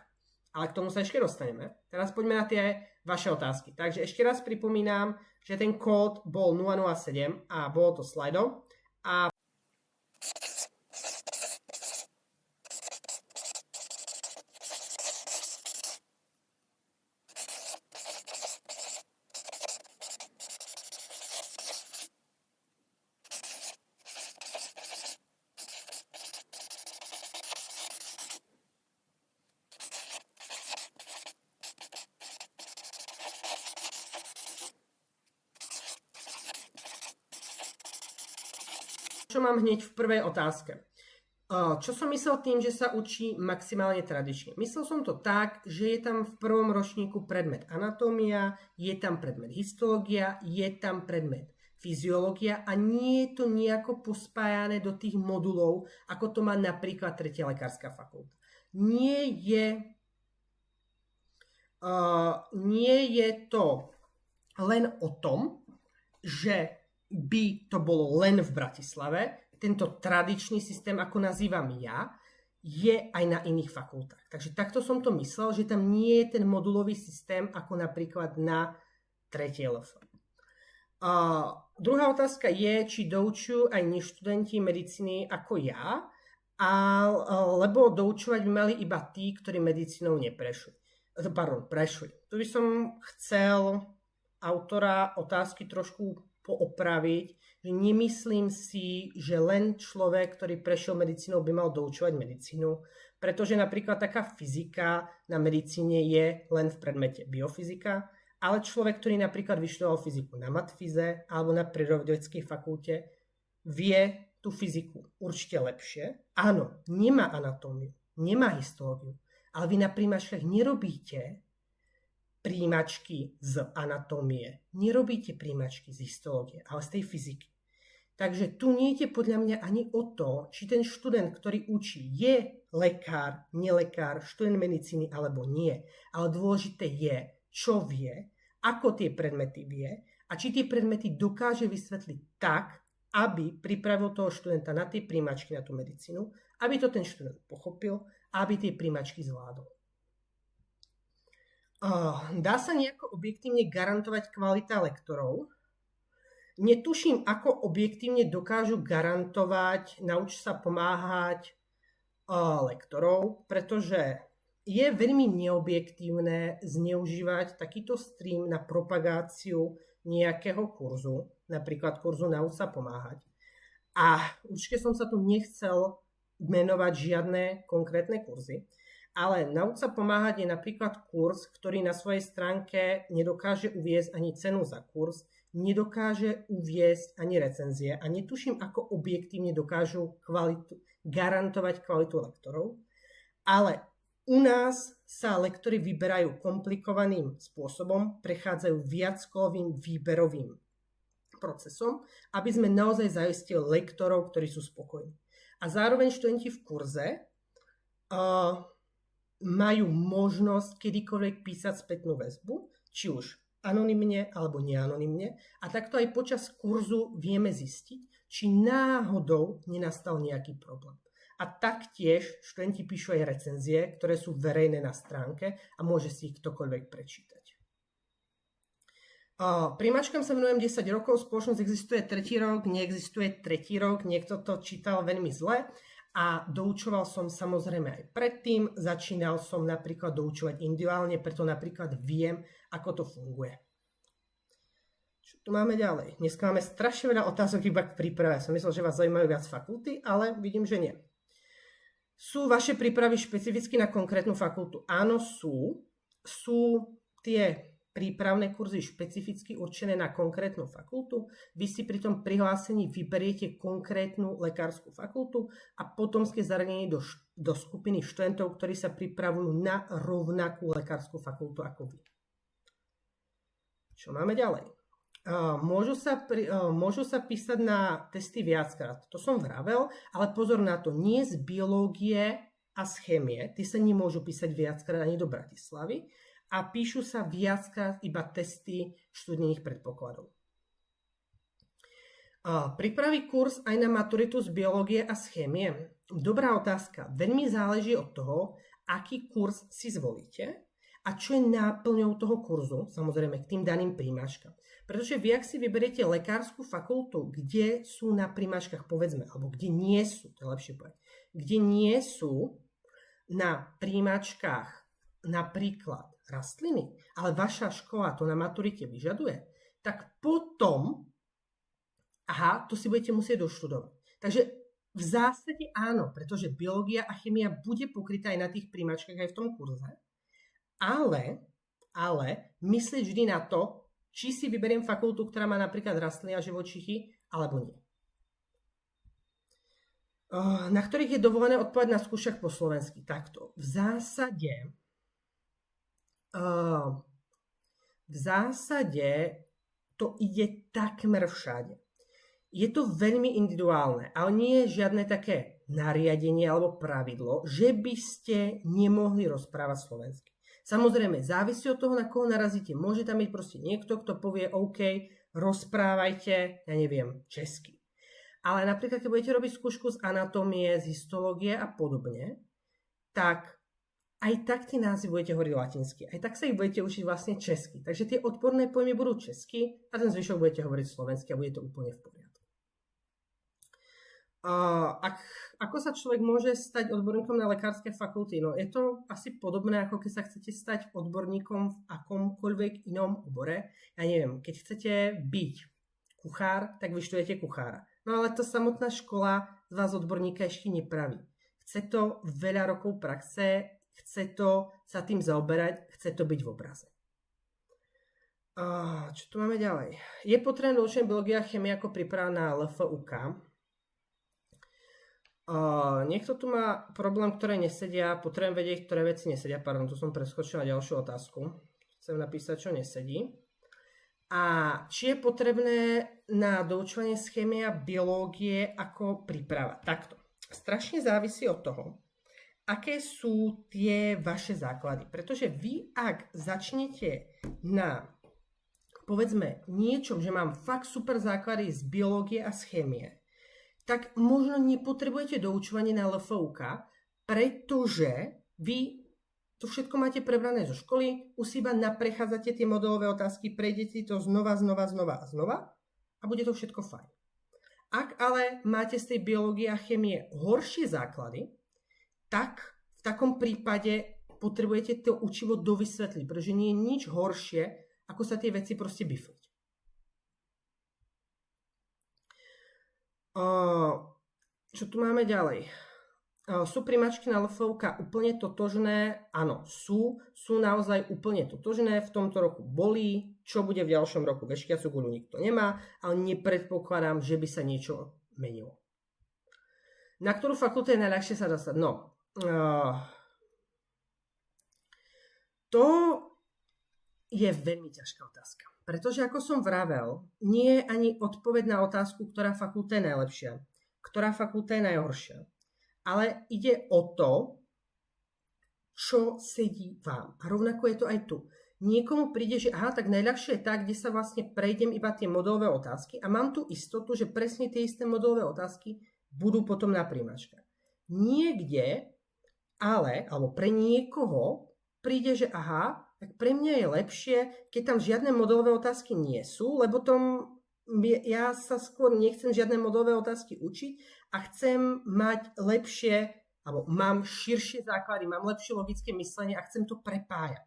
Speaker 1: ale k tomu sa ešte dostaneme. Teraz poďme na tie vaše otázky. Takže ešte raz pripomínam, že ten kód bol 007 a bolo to Slido. A čo mám hneď v prvej otázke. Čo som myslel tým, že sa učí maximálne tradične? Myslel som to tak, že je tam v prvom ročníku predmet anatómia, je tam predmet histológia, je tam predmet fyziológia a nie je to nejako pospájané do tých modulov, ako to má napríklad 3. lekárska fakulta. Nie je to len o tom, že by to bolo len v Bratislave. Tento tradičný systém, ako nazývam ja, je aj na iných fakultách. Takže takto som to myslel, že tam nie je ten modulový systém, ako napríklad na 3. LF. Druhá otázka je, či doučujú aj študenti medicíny ako ja, lebo doučovať by mali iba tí, ktorí medicínou neprešli. Prešli. Tu by som chcel autora otázky trošku poopraviť, že nemyslím si, že len človek, ktorý prešiel medicínou, by mal doučovať medicínu, pretože napríklad taká fyzika na medicíne je len v predmete biofyzika, ale človek, ktorý napríklad vyštudoval fyziku na matfize alebo na prírodovedeckej fakulte, vie tú fyziku určite lepšie. Áno, nemá anatómiu, nemá histológiu, ale vy na príjmačkách nerobíte príjimačky z anatómie. Nerobíte príjimačky z histológie, ale z tej fyziky. Takže tu nie ide podľa mňa ani o to, či ten študent, ktorý učí, je lekár, nelekár, študent medicíny alebo nie. Ale dôležité je, čo vie, ako tie predmety vie a či tie predmety dokáže vysvetliť tak, aby pripravil toho študenta na tie príjmačky na tú medicínu, aby to ten študent pochopil a aby tie príjmačky zvládol. Dá sa nejako objektívne garantovať kvalita lektorov? Netuším, ako objektívne dokážu garantovať, nauč sa pomáhať lektorov, pretože je veľmi neobjektívne zneužívať takýto stream na propagáciu nejakého kurzu, napríklad kurzu Nauč sa pomáhať. A určite som sa tu nechcel menovať žiadne konkrétne kurzy, ale Nauč sa pomáhať je napríklad kurz, ktorý na svojej stránke nedokáže uviesť ani cenu za kurz, nedokáže uviesť ani recenzie a netuším, ako objektívne dokážu garantovať kvalitu lektorov, ale u nás sa lektori vyberajú komplikovaným spôsobom, prechádzajú viackolovým výberovým procesom, aby sme naozaj zaistili lektorov, ktorí sú spokojní. A zároveň študenti v kurze majú možnosť kedykoľvek písať spätnú väzbu, či už anonymne alebo neanonymne. A takto aj počas kurzu vieme zistiť, či náhodou nenastal nejaký problém. A taktiež študenti píšu aj recenzie, ktoré sú verejné na stránke a môže si ich ktokoľvek prečítať. Príjmačkám sa venujem 10 rokov, spoločnosť existuje 3. rok, neexistuje 3. rok, niekto to čítal veľmi zle a doučoval som samozrejme aj predtým, začínal som napríklad doučovať individuálne, preto napríklad viem, ako to funguje. Čo tu máme ďalej? Dneska máme strašne veľa otázok iba k príprave. Som myslel, že vás zaujímajú viac fakulty, ale vidím, že nie. Sú vaše prípravy špecificky na konkrétnu fakultu? Áno, sú. Sú tie prípravné kurzy špecificky určené na konkrétnu fakultu. Vy si pri tom prihlásení vyberiete konkrétnu lekárskú fakultu a potom ste zaradení do skupiny študentov, ktorí sa pripravujú na rovnakú lekárskú fakultu ako vy. Čo máme ďalej? Môžu sa písať na testy viackrát. To som vravel, ale pozor na to, nie z biológie a z chémie. Tí sa nemôžu písať viackrát ani do Bratislavy a píšu sa viackrát iba testy študijných predpokladov. Pripraví kurz aj na maturitu z biológie a z chémie? Dobrá otázka. Veľmi záleží od toho, aký kurz si zvolíte a čo je náplňou toho kurzu, samozrejme k tým daným príjmačkám. Pretože vy, ak si vyberiete lekárskú fakultu, kde sú na príjmačkách, povedzme, alebo kde nie sú, to je lepšie povedať, kde nie sú na príjmačkách napríklad rastliny, ale vaša škola to na maturite vyžaduje, tak potom, to si budete musieť doštudovať. Takže v zásade áno, pretože biológia a chémia bude pokrytá aj na tých príjmačkách aj v tom kurze, ale myslieť vždy na to, či si vyberiem fakultu, ktorá má napríklad rastliny a živočichy, alebo nie. Na ktorých je dovolené odpovedať na skúškach po slovensky. Takto. V zásade to ide takmer všade. Je to veľmi individuálne, ale nie je žiadne také nariadenie alebo pravidlo, že by ste nemohli rozprávať slovensky. Samozrejme, závisí od toho, na koho narazíte. Môže tam byť proste niekto, kto povie OK, rozprávajte, ja neviem, česky. Ale napríklad, keď budete robiť skúšku z anatómie, z histológie a podobne, tak aj tak tie názvy budete hovoriť latinsky. Aj tak sa ich budete učiť vlastne česky. Takže tie odborné pojmy budú česky a ten zvyšok budete hovoriť slovensky a bude to úplne v poriadku. Ako sa človek môže stať odborníkom na lekárske fakulty? No je to asi podobné, ako keď sa chcete stať odborníkom v akomkoľvek inom obore. Ja neviem, keď chcete byť kuchár, tak vyštudujete kuchára. No ale to samotná škola z vás odborníka ešte nepraví. Chce to veľa rokov praxe, chce to sa tým zaoberať, chce to byť v obraze. Čo tu máme ďalej? Je potrebné doučenie biológia a chémia ako príprava na LFUK? Niekto tu má problém, ktoré nesedia, potrebujem vedieť, ktoré veci nesedia. Pardon, tu som preskočil na ďalšiu otázku. Chcem napísať, čo nesedí. A či je potrebné na doučovanie z chémie a biológie ako príprava? Takto. Strašne závisí od toho, aké sú tie vaše základy. Pretože vy, ak začnete na, povedzme, niečom, že mám fakt super základy z biológie a z chémie, tak možno nepotrebujete doučovanie na LFUK, pretože vy to všetko máte prebrané zo školy, už si iba naprechádzate tie modelové otázky, prejdete to znova a bude to všetko fajn. Ak ale máte z tej biológie a chémie horšie základy, tak v takom prípade potrebujete to učivo dovysvetliť, pretože nie je nič horšie, ako sa tie veci proste bifliť. Čo tu máme ďalej? Sú primačky na LFUK úplne totožné? Áno, sú naozaj úplne totožné. V tomto roku boli, čo bude v ďalšom roku. Veštiacu guľu nikto nemá, ale nepredpokladám, že by sa niečo menilo. Na ktorú fakultu je najľahšie sa dostať? No, to je veľmi ťažká otázka. Pretože, ako som vravel, nie je ani odpoveď na otázku, ktorá fakulta je najlepšia, ktorá fakulta je najhoršia. Ale ide o to, čo sedí vám. A rovnako je to aj tu. Niekomu príde, že aha, tak najľahšie je tak, kde sa vlastne prejdem iba tie modelové otázky a mám tu istotu, že presne tie isté modelové otázky budú potom na príjmačkách. Niekde, alebo pre niekoho príde, že aha, tak pre mňa je lepšie, keď tam žiadne modelové otázky nie sú, lebo ja sa skôr nechcem žiadne modelové otázky učiť a chcem mať lepšie, alebo mám širšie základy, mám lepšie logické myslenie a chcem to prepájať.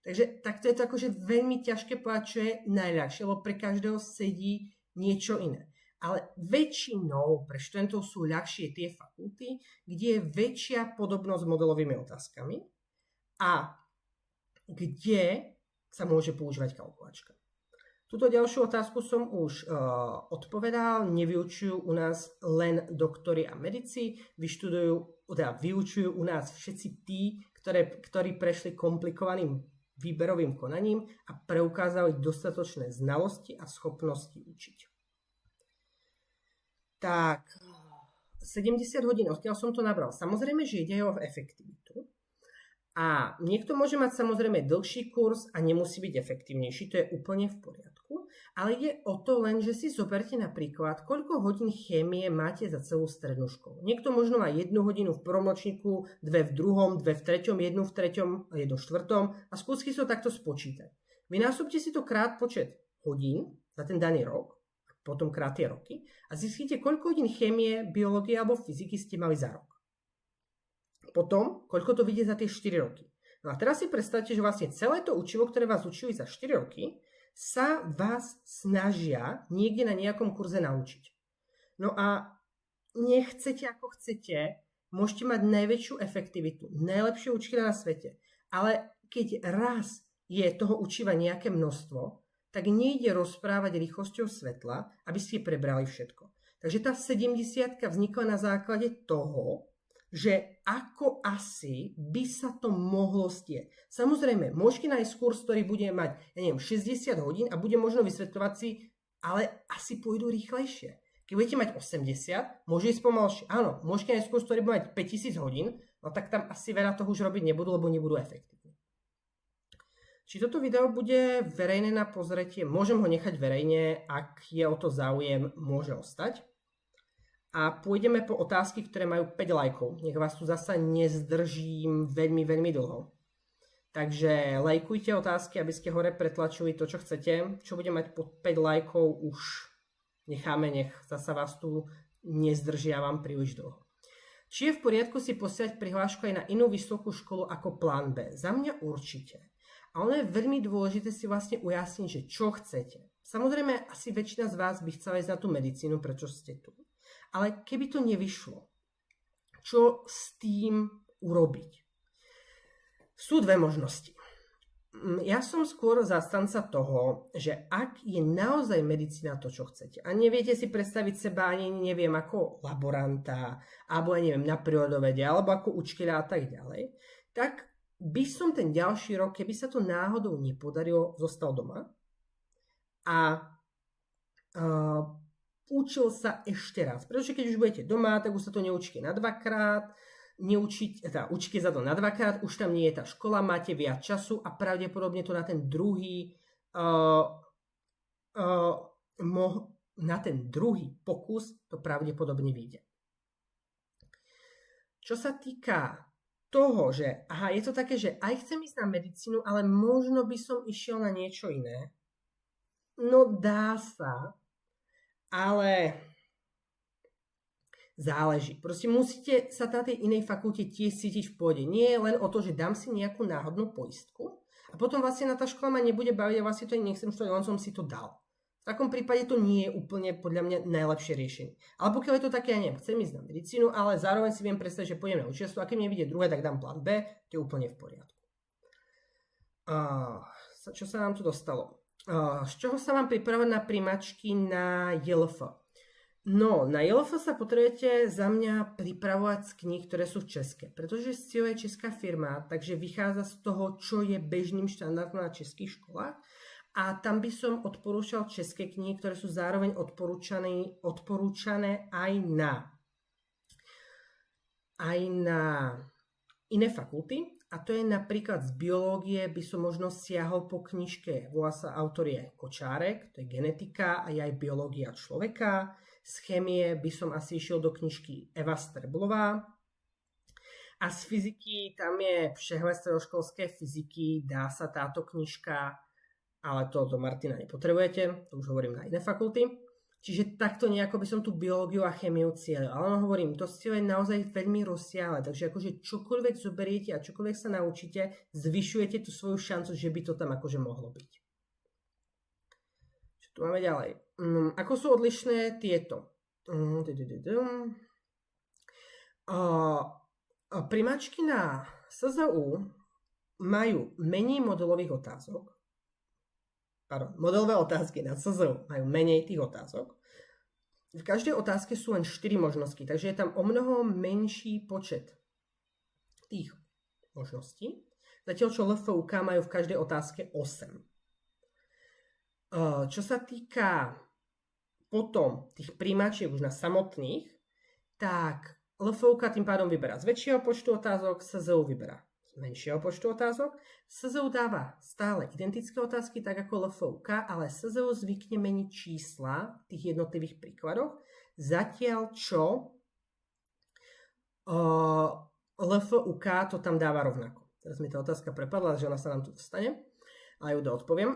Speaker 1: Takže takto je to akože veľmi ťažké povedať, čo je najľahšie, lebo pre každého sedí niečo iné. Ale väčšinou pre študentov sú ľahšie tie fakulty, kde je väčšia podobnosť s modelovými otázkami a kde sa môže používať kalkulačka. Túto ďalšiu otázku som už odpovedal. Nevyučujú u nás len doktori a medici, vyučujú u nás všetci tí, ktorí prešli komplikovaným výberovým konaním a preukázali dostatočné znalosti a schopnosti učiť. Tak, 70 hodín, odkiaľ som to nabral. Samozrejme, že ide o efektivitu. A niekto môže mať samozrejme dlhší kurz a nemusí byť efektívnejší, to je úplne v poriadku, ale ide o to len, že si zoberte napríklad, koľko hodín chémie máte za celú strednú školu. Niekto možno má 1 hodinu v prvom ročníku, 2 v druhom, 2 v treťom, 1 v treťom a 1 v štvrtom a skúste si to takto spočítať. Vynásobte si to krát počet hodín za ten daný rok, potom krát tie roky a zistíte, koľko hodín chémie, biológie alebo fyziky ste mali za rok. Potom, koľko to vidie za tie 4 roky. No a teraz si predstavte, že vlastne celé to učivo, ktoré vás učili za 4 roky, sa vás snažia niekde na nejakom kurze naučiť. No a nechcete ako chcete, môžete mať najväčšiu efektivitu, najlepšie učiteľa na svete, ale keď raz je toho učiva nejaké množstvo, tak nejde rozprávať rýchlosťou svetla, aby ste prebrali všetko. Takže tá 70 vznikla na základe toho, že ako asi by sa to mohlo stieť. Samozrejme, môžete nájsť kurz, ktorý bude mať, 60 hodín a bude možno vysvetľovať si, ale asi pôjdu rýchlejšie. Keď budete mať 80, môže ísť pomalšie. Áno, môžete nájsť kurz, ktorý bude mať 5000 hodín, no tak tam asi veľa toho už robiť nebudú, lebo nebudú efektívni. Či toto video bude verejné na pozretie, môžem ho nechať verejne, ak je o to záujem, môže ostať. A pôjdeme po otázky, ktoré majú 5 lajkov. Nech vás tu zasa nezdržím veľmi, veľmi dlho. Takže lajkujte otázky, aby ste hore pretlačili to, čo chcete. Čo bude mať po 5 lajkov, už necháme, nech zasa vás tu nezdržiavam príliš dlho. Či je v poriadku si posielať prihlášku aj na inú vysokú školu ako plán B? Za mňa určite. A ono je veľmi dôležité si vlastne ujasniť, že čo chcete. Samozrejme, asi väčšina z vás by chcela ísť na tú medicínu, prečo ste tu. Ale keby to nevyšlo, čo s tým urobiť? Sú dve možnosti. Ja som skôr zastanca toho, že ak je naozaj medicína to, čo chcete, a neviete si predstaviť seba ani neviem ako laboranta, alebo neviem na prírodovede, alebo ako učiteľa a tak ďalej, tak by som ten ďalší rok, keby sa to náhodou nepodarilo, zostal doma a učil sa ešte raz. Pretože keď už budete doma, tak už sa to neučíte na dvakrát, učíte sa to na dvakrát, už tam nie je tá škola, máte viac času a pravdepodobne to na ten druhý pokus to pravdepodobne vyjde. Čo sa týka toho, že je to také, že aj chcem ísť na medicínu, ale možno by som išiel na niečo iné. No dá sa, ale záleží. Proste musíte sa na tej inej fakulte tiež cítiť v pohode. Nie je len o to, že dám si nejakú náhodnú poistku a potom vlastne na tá škola ma nebude baviť a vlastne to nechcem študovať, len som si to dal. V takom prípade to nie je úplne podľa mňa najlepšie riešenie. Ale pokiaľ je to také, ja neviem, chcem ísť na medicínu, ale zároveň si viem predstaviť, že pôjdem na učiteľstvo a keď mi vyjde druhé, tak dám plán B, to je úplne v poriadku. Čo sa nám tu dostalo? Z čoho sa mám pripravať na primačky na JLF? No, na JLF sa potrebujete za mňa pripravovať z kníh, ktoré sú v české, pretože SCIO je česká firma, takže vychádza z toho, čo je bežným štandardom na českých školách. A tam by som odporúčal české knihy, ktoré sú zároveň odporúčané aj na iné fakulty. A to je napríklad z biológie by som možno siahol po knižke, volá sa autor je Kočárek, to je genetika a je aj biológia človeka. Z chémie by som asi išiel do knižky Eva Streblová. A z fyziky, tam je přehled stredoškolské fyziky, dá sa táto knižka, ale to do Martina nepotrebujete, to už hovorím na iné fakulty. Čiže takto nejako by som tú biológiu a chémiu cieľil. Ale hovorím, to je naozaj veľmi rozsiahle, takže akože čokoľvek zoberiete a čokoľvek sa naučíte, zvyšujete tú svoju šancu, že by to tam akože mohlo byť. Čo tu máme ďalej? Ako sú odlišné tieto? Primačky na SZU majú menej modelových otázok. Modelové otázky na SZU majú menej tých otázok. V každej otázke sú len 4 možnosti, takže je tam o mnoho menší počet tých možností. Zatiaľ, čo LFUK majú v každej otázke 8. Čo sa týka potom tých príjmačiek už na samotných, tak LFUK tým pádom vyberá z väčšieho počtu otázok, SZU vyberá z menšieho počtu otázok. SZU dáva stále identické otázky, tak ako LFUK, ale SZU zvykne meniť čísla v tých jednotlivých príkladoch, zatiaľ čo LFUK to tam dáva rovnako. Teraz mi tá otázka prepadla, že ona sa nám tu dostane, ale ju odpoviem.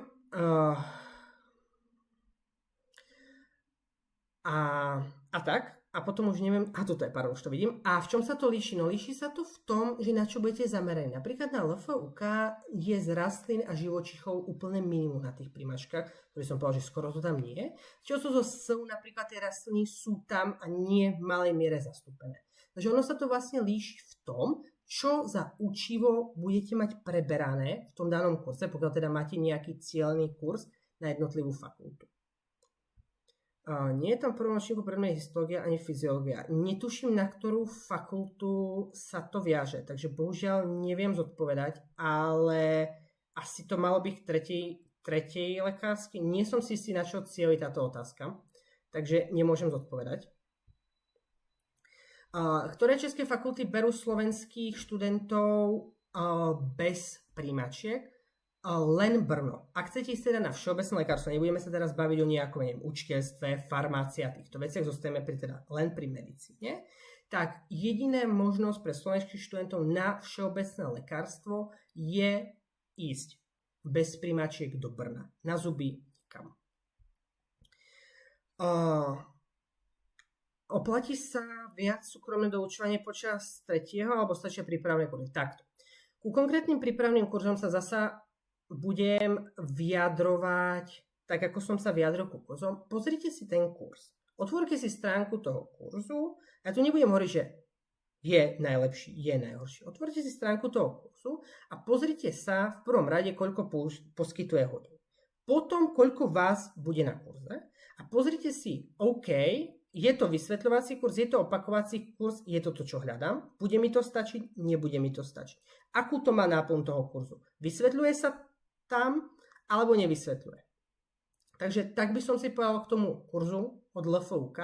Speaker 1: A tak. A potom už neviem, už to vidím. A v čom sa to líši? No líši sa to v tom, že na čo budete zameraní. Napríklad na LFUK je z rastlín a živočíchov úplne minimum na tých primačkách, ktorý som povedal, že skoro to tam nie je. Čo sú zo SZU, napríklad tie rastliny sú tam a nie v malej miere zastúpené. Takže ono sa to vlastne líši v tom, čo za učivo budete mať preberané v tom danom kurze, pokiaľ teda máte nejaký cieľný kurz na jednotlivú fakultu. Nie je tam v prvom ročníku predmet histológia ani fyziológia. Netuším, na ktorú fakultu sa to viaže, takže bohužiaľ neviem zodpovedať, ale asi to malo byť tretej lekárskej. Nie som si istý, na čo cieli táto otázka, takže nemôžem zodpovedať. Ktoré české fakulty berú slovenských študentov bez príjmačiek? Len Brno. Ak chcete ísť teda na všeobecné lekárstvo, nebudeme sa teraz baviť o nejakom učiteľstve, farmácii a týchto veciach, zostaneme len pri medicíne, tak jediná možnosť pre slovenských študentov na všeobecné lekárstvo je ísť bez príjmačiek do Brna. Na zuby kam. Oplatí sa viac súkromné doučovanie počas 3. alebo stačia prípravné kurzy? Takto. Ku konkrétnym prípravným kurzom sa zasa budem vyjadrovať tak, ako som sa vyjadril ku kurzom. Pozrite si ten kurz. Otvorte si stránku toho kurzu. Ja tu nebudem hovoriť, že je najlepší, je najhorší. Otvorte si stránku toho kurzu a pozrite sa v prvom rade, koľko poskytuje hodín. Potom, koľko vás bude na kurze. A pozrite si, OK, je to vysvetľovací kurz, je to opakovací kurz, je to, čo hľadám. Bude mi to stačiť? Nebude mi to stačiť. Akú to má náplň toho kurzu? Vysvetľuje sa tam, alebo nevysvetľuje. Takže tak by som si povedala k tomu kurzu od LFUK.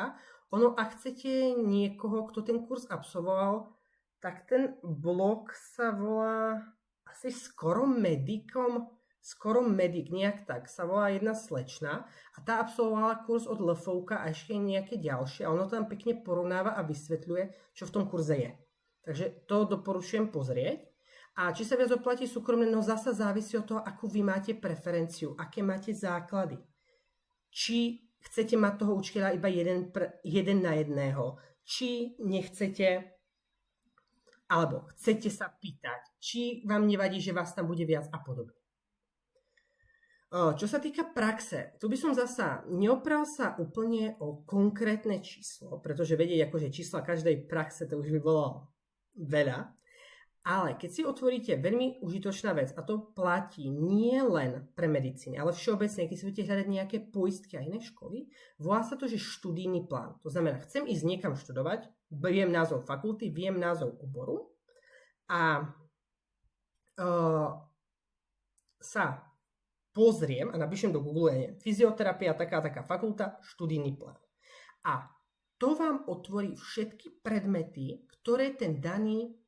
Speaker 1: Ono, ak chcete niekoho, kto ten kurz absolvoval, tak ten blog sa volá asi Skoro Medic, nejak tak sa volá jedna slečna a tá absolvovala kurz od LFUK a ešte nejaké ďalšie a ono tam pekne porovnáva a vysvetľuje, čo v tom kurze je. Takže to doporučujem pozrieť. A či sa viac oplatí súkromne, no zasa závisí od toho, akú vy máte preferenciu, aké máte základy. Či chcete mať toho učiteľa iba jeden na jedného, či nechcete, alebo chcete sa pýtať, či vám nevadí, že vás tam bude viac a podobne. Čo sa týka praxe, tu by som zasa neopral sa úplne o konkrétne číslo, pretože vedieť akože čísla každej praxe, to už by bolo veľa. Ale keď si otvoríte veľmi užitočná vec, a to platí nie len pre medicíny, ale všeobecne, keď si budete hľadať nejaké poistky a iné školy, volá sa to, že študijný plán. To znamená, chcem ísť niekam študovať, viem názov fakulty, viem názov oboru a sa pozriem a napíšem do Google fyzioterapia, taká fakulta, študijný plán. A to vám otvorí všetky predmety, ktoré ten daný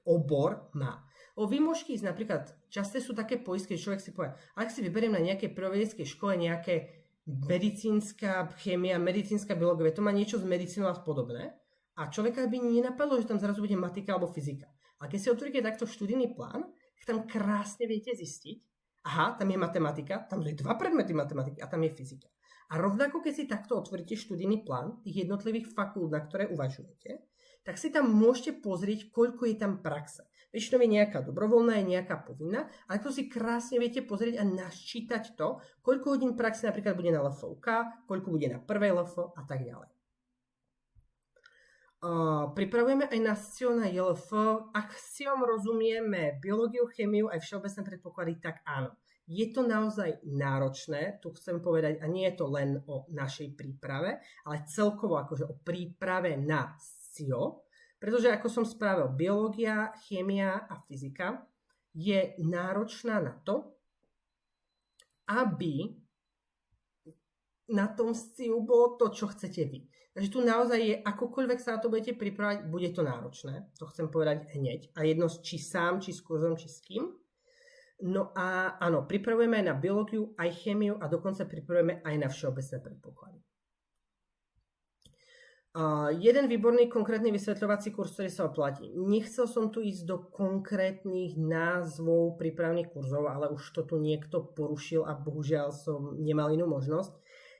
Speaker 1: obor má. Vy môžete ísť napríklad, časté sú také poistky, že človek si povie, ak si vyberiem na nejakej prvovedeckej škole nejaké medicínska chémia, medicínska biológia, to má niečo s medicínou a podobné a človeka by nenapadlo, že tam zrazu bude matika alebo fyzika. A keď si otvoríte takto študijný plán, tak tam krásne viete zistiť, aha, tam je matematika, tam sú 2 predmety matematiky a tam je fyzika. A rovnako, keď si takto otvoríte študijný plán tých jednotlivých fakult, na ktoré uvažujete, tak si tam môžete pozrieť, koľko je tam praxe. Väčšinou je nejaká dobrovoľná, je nejaká povinná, ale to si krásne viete pozrieť a naščítať to, koľko hodín praxe napríklad bude na LFUK, koľko bude na prvej LF a tak ďalej. Pripravujeme aj na SCIO na JLF. Ak SCIOM rozumieme biológiu, chémiu aj všeobecné predpoklady, tak áno. Je to naozaj náročné, tu chcem povedať, a nie je to len o našej príprave, ale celkovo akože o príprave na SCIO, pretože ako som spravil, biológia, chémia a fyzika je náročná na to, aby na tom SCIU bolo to, čo chcete vy. Takže tu naozaj je, akokoľvek sa na to budete pripravať, bude to náročné, to chcem povedať hneď. A jedno, či sám, či s kurzom, či s kým. No a áno, pripravujeme aj na biológiu, aj chémiu a dokonca pripravujeme aj na všeobecné predpoklady. Jeden výborný konkrétny vysvetľovací kurz, ktorý sa oplatí. Nechcel som tu ísť do konkrétnych názvov prípravných kurzov, ale už to tu niekto porušil a bohužiaľ som nemal inú možnosť.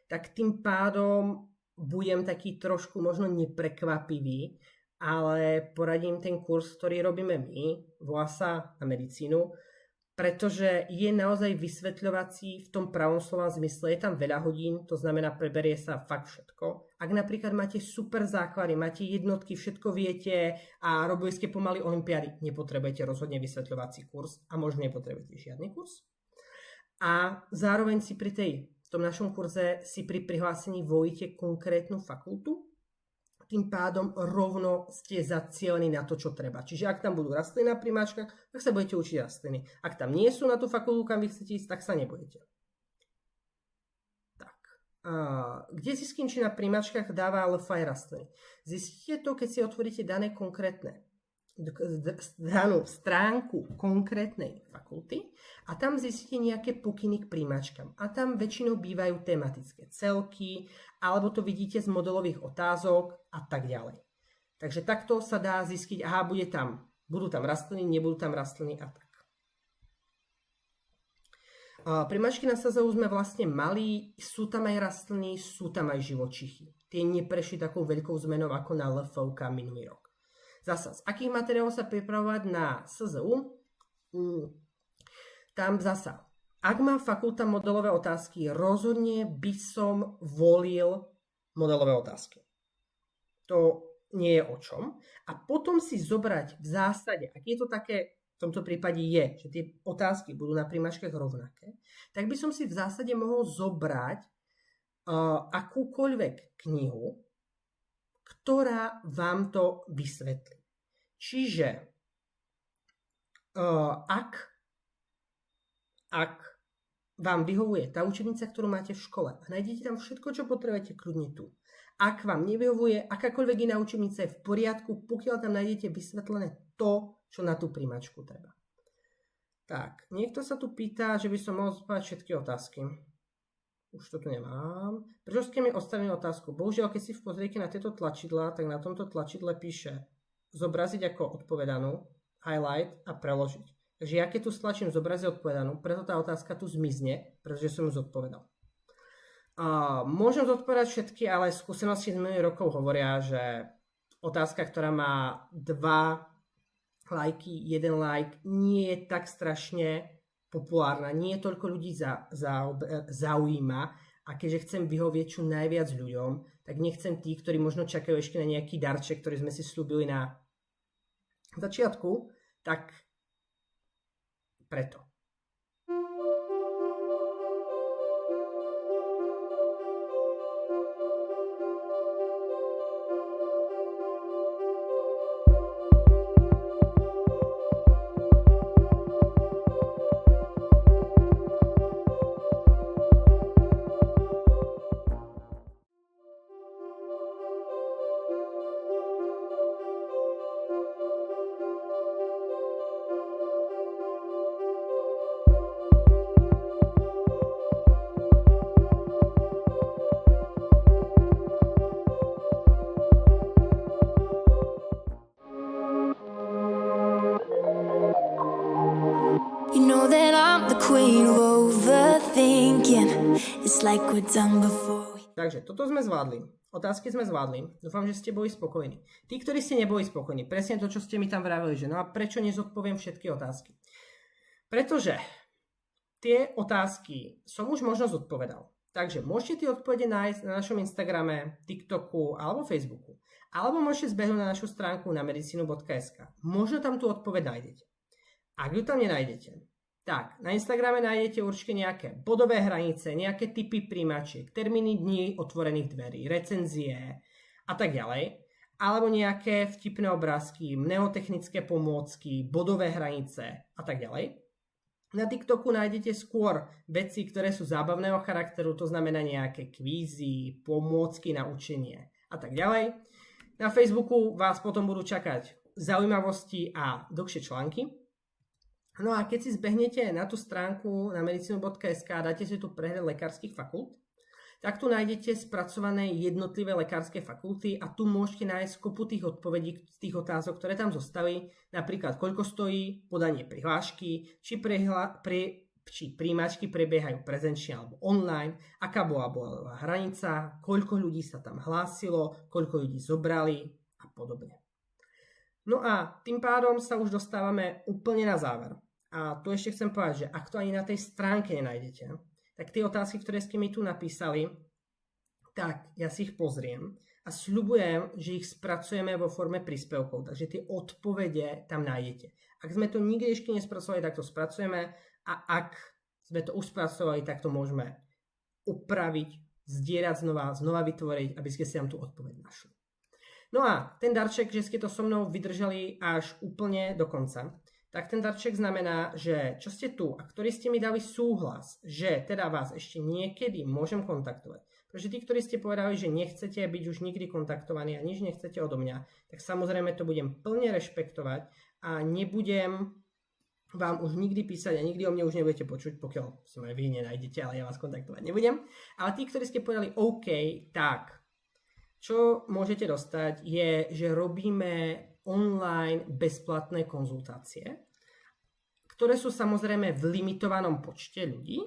Speaker 1: Tak tým pádom budem taký trošku možno neprekvapivý, ale poradím ten kurz, ktorý robíme my, volá sa na medicínu, pretože je naozaj vysvetľovací v tom pravom slova zmysle. Je tam veľa hodín, to znamená, preberie sa fakt všetko. Ak napríklad máte super základy, máte jednotky, všetko viete a robili ste pomaly olympiády, nepotrebujete rozhodne vysvetľovací kurz a možno nepotrebujete žiadny kurz. A zároveň si v tom našom kurze si pri prihlásení volíte konkrétnu fakultu, tým pádom rovno ste zacielení na to, čo treba. Čiže ak tam budú rastliny na primáčkach, tak sa budete učiť rastliny. Ak tam nie sú na tú fakultu, kam vy chcete ísť, tak sa nebudete. Tak. Kde zistím, či na primáčkach dáva LF aj rastliny? Zistíte to, keď si otvoríte dané konkrétne danú stránku konkrétnej fakulty a tam zistíte nejaké pokyny k príjmačkám. A tam väčšinou bývajú tematické celky, alebo to vidíte z modelových otázok a tak ďalej. Takže takto sa dá zistiť, aha, budú tam rastliny, nebudú tam rastliny a tak. Príjmačky na SZU sme vlastne mali, sú tam aj rastliny, sú tam aj živočichy. Tie neprešli takou veľkou zmenou ako na LFUK minulý rok. Zasa, z akých materiálov sa pripravovať na SZU? Tam zasa, ak má fakulta modelové otázky, rozhodne by som volil modelové otázky. To nie je o čom. A potom si zobrať v zásade, ak je to také, v tomto prípade je, že tie otázky budú na prijímačkách rovnaké, tak by som si v zásade mohol zobrať akúkoľvek knihu, ktorá vám to vysvetlí. Čiže ak vám vyhovuje tá učebnica, ktorú máte v škole a nájdete tam všetko, čo potrebujete, kľudne tu. Ak vám nevyhovuje akákoľvek iná učebnica, je v poriadku, pokiaľ tam nájdete vysvetlené to, čo na tú príjmačku treba. Tak, niekto sa tu pýta, že by som mohol zodpovedať všetky otázky. Už to tu nemám. Prečo ste mi ostavili otázku? Bohužiaľ, keď si pozriete na tieto tlačidlá, tak na tomto tlačidle píše zobraziť ako odpovedanú, highlight a preložiť. Takže ja keď tu stlačím zobraziť odpovedanú, preto tá otázka tu zmizne, pretože som ju zodpovedal. Môžem zodpovedať všetky, ale skúsenosti z minulých rokov hovoria, že otázka, ktorá má 2 lajky, 1 like, nie je tak strašne populárna, nie je toľko ľudí zaujíma a keďže chcem vyhovieť čo najviac ľuďom, tak nechcem tí, ktorí možno čakajú ešte na nejaký darček, ktorý sme si slúbili na začiatku, tak preto.
Speaker 2: That I'm the queen of overthinking. It's like we're done before.
Speaker 1: Takže toto sme zvládli. Otázky sme zvládli. Dúfam, že ste boli spokojní. Tí, ktorí ste neboli spokojní, presne to, čo ste mi tam vravili, že no a prečo nezodpoviem všetky otázky? Pretože tie otázky som už možno zodpovedal. Takže môžete tie odpovede nájsť na našom Instagrame, TikToku alebo Facebooku. Alebo môžete zbehnúť na našu stránku na medicinu.sk. Možno tam tú odpoveď nájdete. Ak ju tam nenájdete, tak, na Instagrame nájdete určite nejaké bodové hranice, nejaké typy príjmačiek, termíny dní otvorených dverí, recenzie a tak ďalej. Alebo nejaké vtipné obrázky, mnemotechnické pomôcky, bodové hranice a tak ďalej. Na TikToku nájdete skôr veci, ktoré sú zábavného charakteru, to znamená nejaké kvízy, pomôcky na učenie a tak ďalej. Na Facebooku vás potom budú čakať zaujímavosti a dlhšie články. No a keď si zbehnete na tú stránku na medicinu.sk a dáte si tu prehľad lekárskych fakult, tak tu nájdete spracované jednotlivé lekárske fakulty a tu môžete nájsť kopu tých odpovedí z tých otázok, ktoré tam zostali. Napríklad, koľko stojí podanie prihlášky, či príjmačky prebiehajú prezenčne alebo online, aká bola hranica, koľko ľudí sa tam hlásilo, koľko ľudí zobrali a podobne. No a tým pádom sa už dostávame úplne na záver. A tu ešte chcem povedať, že ak to ani na tej stránke nenájdete, tak tie otázky, ktoré ste mi tu napísali, tak ja si ich pozriem a sľubujem, že ich spracujeme vo forme príspevkov, takže tie odpovede tam nájdete. Ak sme to nikdy ešte nespracovali, tak to spracujeme a ak sme to už spracovali, tak to môžeme upraviť, zdierať znova vytvoriť, aby ste si tam tú odpoveď našli. No a ten darček, že ste to so mnou vydržali až úplne do konca, tak ten darček znamená, že čo ste tu a ktorí ste mi dali súhlas, že teda vás ešte niekedy môžem kontaktovať. Pretože tí, ktorí ste povedali, že nechcete byť už nikdy kontaktovaní a nič nechcete odo mňa, tak samozrejme to budem plne rešpektovať a nebudem vám už nikdy písať a nikdy o mne už nebudete počuť, pokiaľ si ma vy nenájdete, ale ja vás kontaktovať nebudem. Ale tí, ktorí ste povedali OK, tak čo môžete dostať je, že robíme online bezplatné konzultácie, ktoré sú samozrejme v limitovanom počte ľudí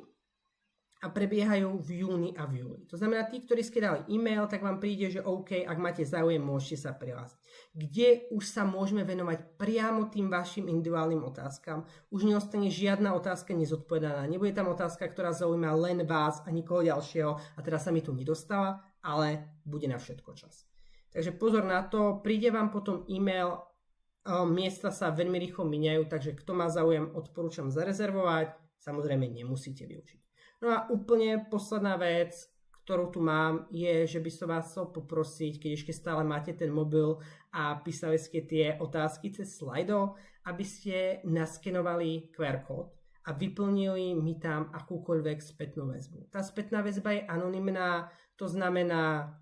Speaker 1: a prebiehajú v júni a v júli. To znamená, tí, ktorí ste dali e-mail, tak vám príde, že OK, ak máte záujem, môžete sa prihlásiť. Kde už sa môžeme venovať priamo tým vašim individuálnym otázkam. Už neostane žiadna otázka nezodpovedaná. Nebude tam otázka, ktorá zaujíma len vás a nikoho ďalšieho a teraz sa mi tu nedostáva, ale bude na všetko čas. Takže pozor na to, príde vám potom e-mail, miesta sa veľmi rýchlo míňajú, takže kto má záujem, odporúčam zarezervovať, samozrejme nemusíte využiť. No a úplne posledná vec, ktorú tu mám, je, že by som vás chcel poprosiť, keď ešte stále máte ten mobil a písali ste tie otázky cez Slido, aby ste naskenovali QR kód a vyplnili mi tam akúkoľvek spätnú väzbu. Tá spätná väzba je anonymná, to znamená,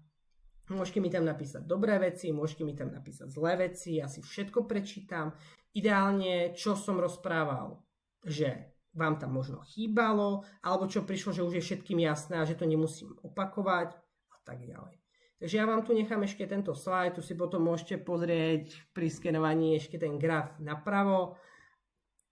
Speaker 1: môžete mi tam napísať dobré veci, môžete mi tam napísať zlé veci, ja si všetko prečítam. Ideálne, čo som rozprával, že vám tam možno chýbalo, alebo čo prišlo, že už je všetkým jasné a že to nemusím opakovať a tak ďalej. Takže ja vám tu nechám ešte tento slajd, tu si potom môžete pozrieť pri skenovaní ešte ten graf napravo,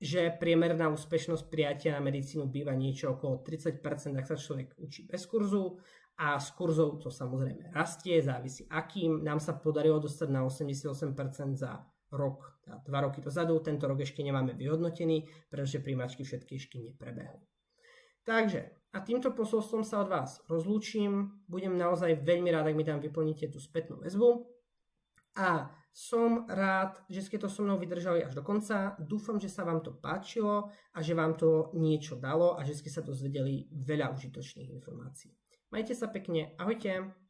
Speaker 1: že priemerná úspešnosť prijatia na medicínu býva niečo okolo 30%, ak sa človek učí bez kurzu, a s kurzov to samozrejme rastie, závisí akým. Nám sa podarilo dostať na 88% za rok, 2 roky dozadu, tento rok ešte nemáme vyhodnotený, pretože príjmačky všetky ešte neprebehli. Takže, a týmto posolstvom sa od vás rozlúčim, budem naozaj veľmi rád, ak mi tam vyplníte tú spätnú väzbu a som rád, že ste to so mnou vydržali až do konca, dúfam, že sa vám to páčilo a že vám to niečo dalo a že ste sa dozvedeli veľa užitočných informácií. Majte sa pekne, ahojte!